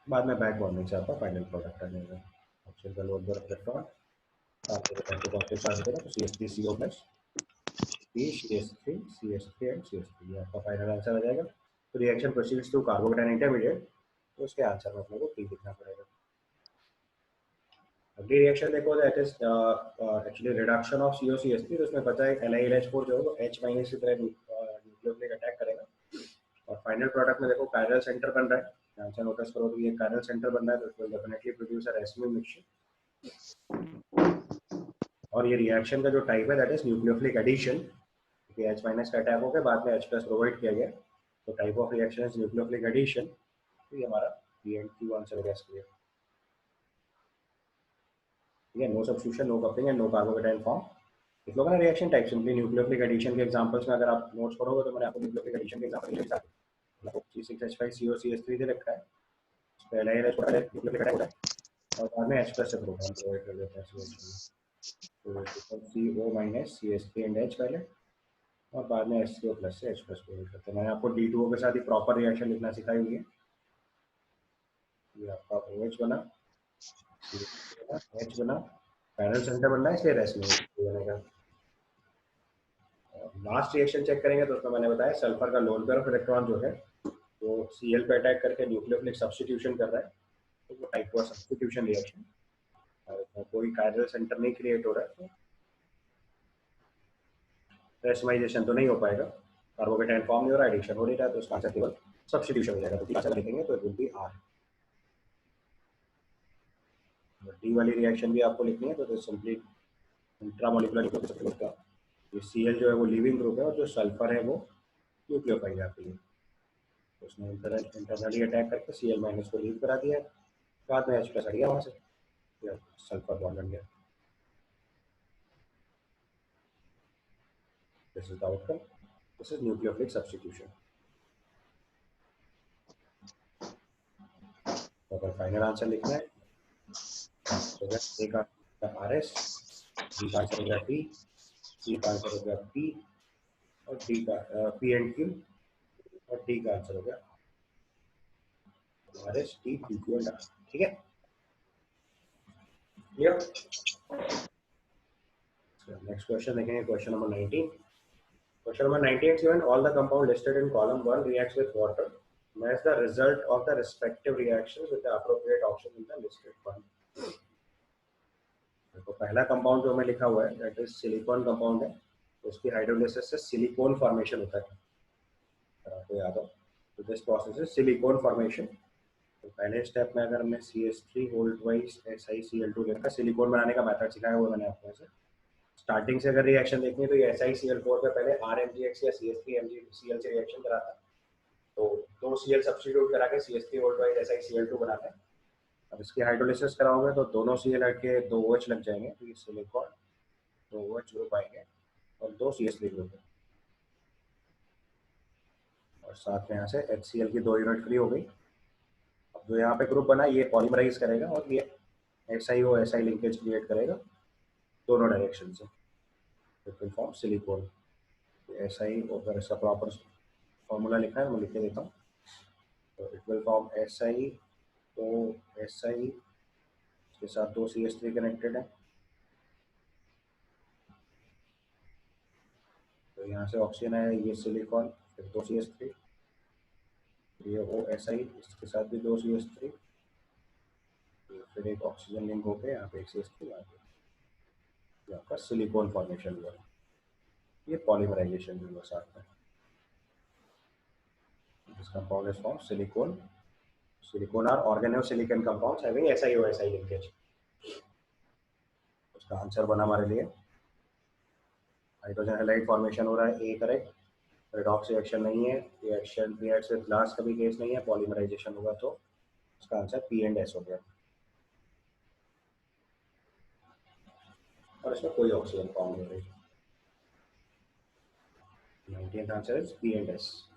बाद में बैक बॉन्डिंग से आपका फाइनल प्रोडक्ट आ जाएगा। ऑप्शन का लोड पर इलेक्ट्रॉन तो CH3CO+, CH3 CH3 and CH3, ये आपका फाइनल आंसर आ जाएगा। तो reaction proceeds to carbocation intermediate, तो उसके आंसर में अपने को P लिखना पड़ेगा। अगली रिएक्शन देखो, that is actually reduction of COCH3। तो उसमें बचा है LiLH4 जो है वो H- की तरह न्यूक्लियोफिलिक अटैक करेगा। और फाइनल प्रोडक्ट में देखो कायरल सेंटर बन रहा है। ध्यान से नोटिस करो तो ये कायरल सेंटर बन रहा है, तो it will definitely produce a racemic mixture. और ये रिएक्शन का जो टाइप है दैट इज न्यूक्लियोफिलिक एडिशन, क्योंकि H- का अटैक हो गया, बाद में H+ प्रोवाइड किया गया। तो type of reaction is nucleophilic addition. तो ये हमारा P एंड Q आंसर हो गया इसके लिए। ठीक है, no substitution, no coupling and no carbocation form. इस लोगों ने reaction type simply nucleophilic addition के एग्जांपल्स में अगर आप नोट्स पढ़ोगे तो मैंने आपको न्यूक्लियोफिलिक एडिशन के एग्जांपल दिए हैं। C6H5COCH3 से लिखा है, पहले न्यूक्लियोफिलिक अटैक होता है और बाद में H+ से प्रोटॉन प्रोवाइड कर देता है CH3। तो CO- CH3 एंड H पहले, और बाद में HCO+ से H+ प्रोवाइड करते हैं। मैंने आपको D2O के साथ ही प्रॉपर रिएक्शन लिखना सिखाई हुई है। ये आपका OH बना, H बना, पैरेलल सेंटर बनना है, इसलिए रेस्ट में बनेगा। लास्ट रिएक्शन चेक करेंगे तो उसमें मैंने बताया सल्फर का लोन पेयर ऑफ इलेक्ट्रॉन जो है वो Cl पे अटैक करके न्यूक्लियोफिलिक सब्स्टिट्यूशन कर रहा है। तो वो टाइप 1 सब्स्टिट्यूशन रिएक्शन, कोई कायरल सेंटर नहीं क्रिएट हो रहा है, तो रेसिमाइजेशन तो नहीं हो पाएगा, कार्बोकेटाइन फॉर्म नहीं हो रहा, एडिशन हो नहीं रहा, तो उसका आंसर केवल सब्स्टिट्यूशन हो जाएगा। तो तीसरा लिखेंगे तो it will be R। D वाली रिएक्शन भी आपको लिखनी है, तो सिंपली इंट्रामोलिकुलर न्यूक्लियोफिलिक का ये Cl जो है वो लीविंग ग्रुप है और जो सल्फर है वो न्यूक्लियोफाइल है आपके लिए। तो उसने इंटरनली अटैक करके Cl- को लीव करा दिया, बाद में H+ हट गया वहाँ से, सल्फर बॉन्ड बन गया। This is the outcome, this is nucleophilic substitution. तो अगर फाइनल आंसर लिखना है तो A का RS, B का आंसर हो गया T, C का आंसर हो गया P, और D का P एंड Q, और D का आंसर हो गया R S T P Q and R, ठीक है, क्लियर। नेक्स्ट क्वेश्चन देखेंगे, question number 19. Question number 98 given all the compound listed in column 1 reacts with water. Match the result of the respective reactions with the appropriate option in the listed one. देखो पहला compound जो हमें लिखा हुआ है that is silicon compound है, उसकी hydrolysis से सिलिकॉन फॉर्मेशन होता है, आपको याद हो, तो this process is silicon formation. तो पहले स्टेप में अगर हमने CH3 होल्ड वाइज SiCl2 लिखा, सिलिकॉन बनाने का मेथड सिखाया हुआ मैंने आपको ऐसे. स्टार्टिंग से अगर रिएक्शन देखनी है तो ये SiCl4 पे पहले RMgX या CH3MgCl से रिएक्शन कराता है, तो 2 Cl सब्स्टिट्यूट करा के CH3 वोल्ट वाइज SiCl2 बनाते हैं. अब इसकी हाइड्रोलिसिस कराओगे तो दोनों Cl हट के 2 OH लग जाएंगे, तो ये सिलिकॉन 2 OH ग्रुप आएंगे और 2 CH3 ग्रुप है, और साथ में यहाँ से HCl की 2 यूनिट फ्री हो गई. अब जो यहाँ पे ग्रुप बना ये पॉलीमराइज करेगा और ये SiO-Si लिंकेज क्रिएट करेगा दोनों डायरेक्शन से, it will form silicon. SI अगर इसका प्रॉपर फॉर्मूला लिखा है मैं लिख के देता हूँ, तो इट विल फॉर्म SiO-Si, इसके साथ 2 CH3 कनेक्टेड है, तो यहाँ से ऑक्सीजन आया, ये सिलिकॉन, फिर 2 CH3, ये OSI, इसके साथ भी 2 CH3, फिर एक ऑक्सीजन लिंक होके यहाँ पे एक CH3 आ गया, ये आपका सिलिकॉन फॉर्मेशन हुआ. ये पॉलीमराइजेशन भी हुआ साथ में. This compound is formed silicon. Silicon are organosilicon compounds having SiO-Si linkage. उसका आंसर बना हमारे लिए हाइड्रोजन हैलाइड फॉर्मेशन हो रहा है, ए करेक्ट. रेडॉक्स रिएक्शन नहीं है, रिएक्शन रिएक्ट्स विद ग्लास का भी केस नहीं है, पॉलीमराइजेशन होगा, तो उसका आंसर पी एंड एस हो गया, और इसमें कोई ऑक्सीजन फॉर्म नहीं हो रही. 19th answer is P and S.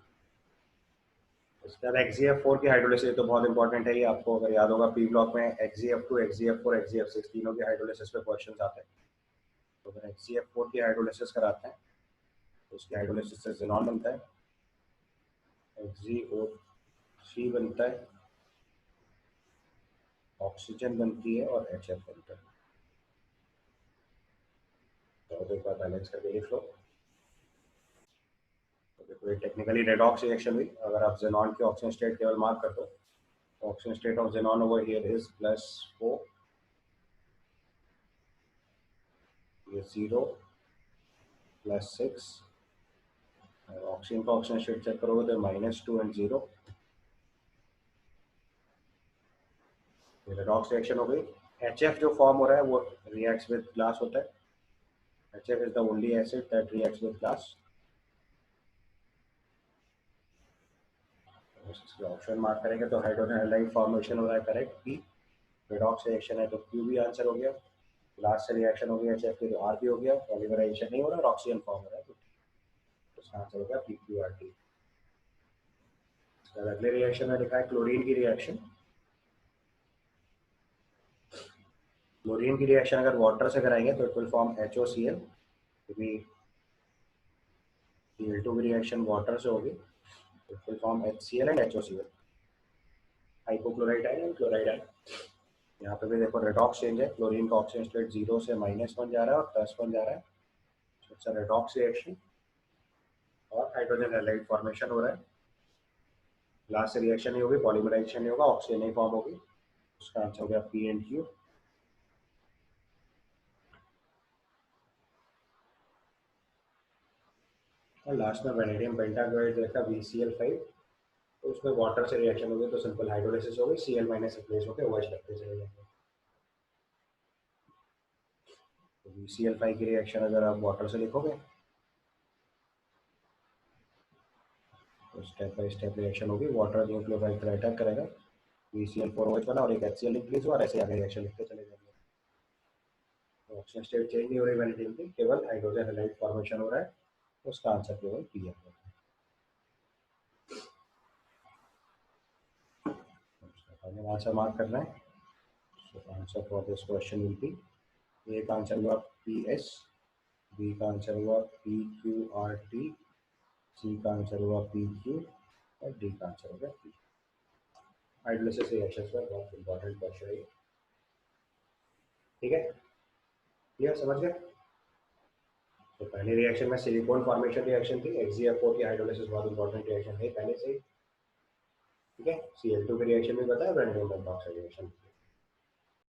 इसके बाद XgF4 की हाइड्रोलिसिस तो बहुत इंपॉर्टेंट है, ये आपको अगर याद होगा पी ब्लॉक में XgF2, XgF4, XgF6 तीनों की हाइड्रोलिसिस पे क्वेश्चंस आते हैं. तो अगर XgF4 की हाइड्रोलिसिस कराते हैं तो उसकी हाइड्रोलिसिस से ज़ेनॉन बनता है, XgO3 बनता है, ऑक्सीजन बनती है और HF बनता है. तो एक बार बैलेंस करके लिख लो. तो टेक्निकली रेडॉक्स रिएक्शन हुई, अगर आप ज़ेनॉन के ऑक्सीजन स्टेट केवल मार्क कर दो, oxygen state of xenon over here is +4, ये 0, +6, ऑक्सीजन का ऑक्सीजन स्टेट चेक करोगे तो -2 एंड 0. रेडॉक्स रिएक्शन हो गई. HF जो फॉर्म हो रहा है वो रिएक्ट्स विद ग्लास होता है. HF is the only acid that reacts with glass. Option mark करेंगे तो हाइड्रोजन हैलाइड फॉर्मेशन हो रहा है, करेक्ट, पी. रेडॉक्स रिएक्शन है तो क्यू भी आंसर हो गया. ग्लास से रिएक्शन हो गया HF की तो आर भी हो गया. पॉलीमराइजेशन नहीं हो रहा, ऑक्सीजन फॉर्म हो रहा है, तो उसका आंसर हो गया PQRT. अगले रिएक्शन में लिखा है क्लोरीन की रिएक्शन. क्लोरीन की रिएक्शन अगर वाटर से कराएंगे तो इट विल फॉर्म HOCl, क्योंकि Cl2 की रिएक्शन वाटर से होगी, it will form HCl and HOCl. Hypochloride ion, chloride ion. यहाँ पे भी देखो रेडॉक्स चेंज है, क्लोरीन का ऑक्सीजन स्टेट 0 से -1 जा रहा है और +1 जा रहा है. इट्स अ रेडॉक्स रिएक्शन और हाइड्रोजन हैलाइड फॉर्मेशन हो रहा है. ग्लास से रिएक्शन नहीं होगी, पॉलीमराइजेशन नहीं होगा, ऑक्सीजन नहीं फॉर्म होगी. उसका आंसर हो गया पी एंड क्यू. और लास्ट में वेनेडियम पेंटाक्लोराइड देखा VCl5, तो उसमें वाटर से रिएक्शन होगी तो सिंपल हाइड्रोलिसिस होगी, Cl- रिप्लेस होकर OH लगते चले जाएंगे. तो VCl5 की रिएक्शन अगर आप वाटर से लिखोगे तो स्टेप बाय स्टेप रिएक्शन होगी. वाटर न्यूक्लियोफाइल पर अटैक करेगा, VCl4OH बना और एक HCl इंक्रीज हुआ, और ऐसे आगे रिएक्शन लिखते चले जाएंगे. तो ऑक्सीजन स्टेट चेंज नहीं हो रही वेनेडियम की, केवल हाइड्रोजन हैलाइड फॉर्मेशन हो रहा है. उसका आंसर केवल पी है. फाइनल आंसर मार्क करना है. So answer for this question will be, A का आंसर हुआ PS, बी का आंसर हुआ PQRT, सी का आंसर हुआ PQ और डी का आंसर हो गया P. हाइड्रोलिसिस रिएक्शंस में बहुत इंपॉर्टेंट क्वेश्चन है ये। ठीक है, क्लियर, समझ गए? तो पहले रिएक्शन में सिलिकॉन फॉर्मेशन रिएक्शन थी, XeF4 की हाइड्रोलिसिस बहुत इंपॉर्टेंट रिएक्शन है पहले से ही। ठीक है, Cl2 की रिएक्शन भी बताया, ब्रेनडियम पेंटॉक्साइड रिएक्शन।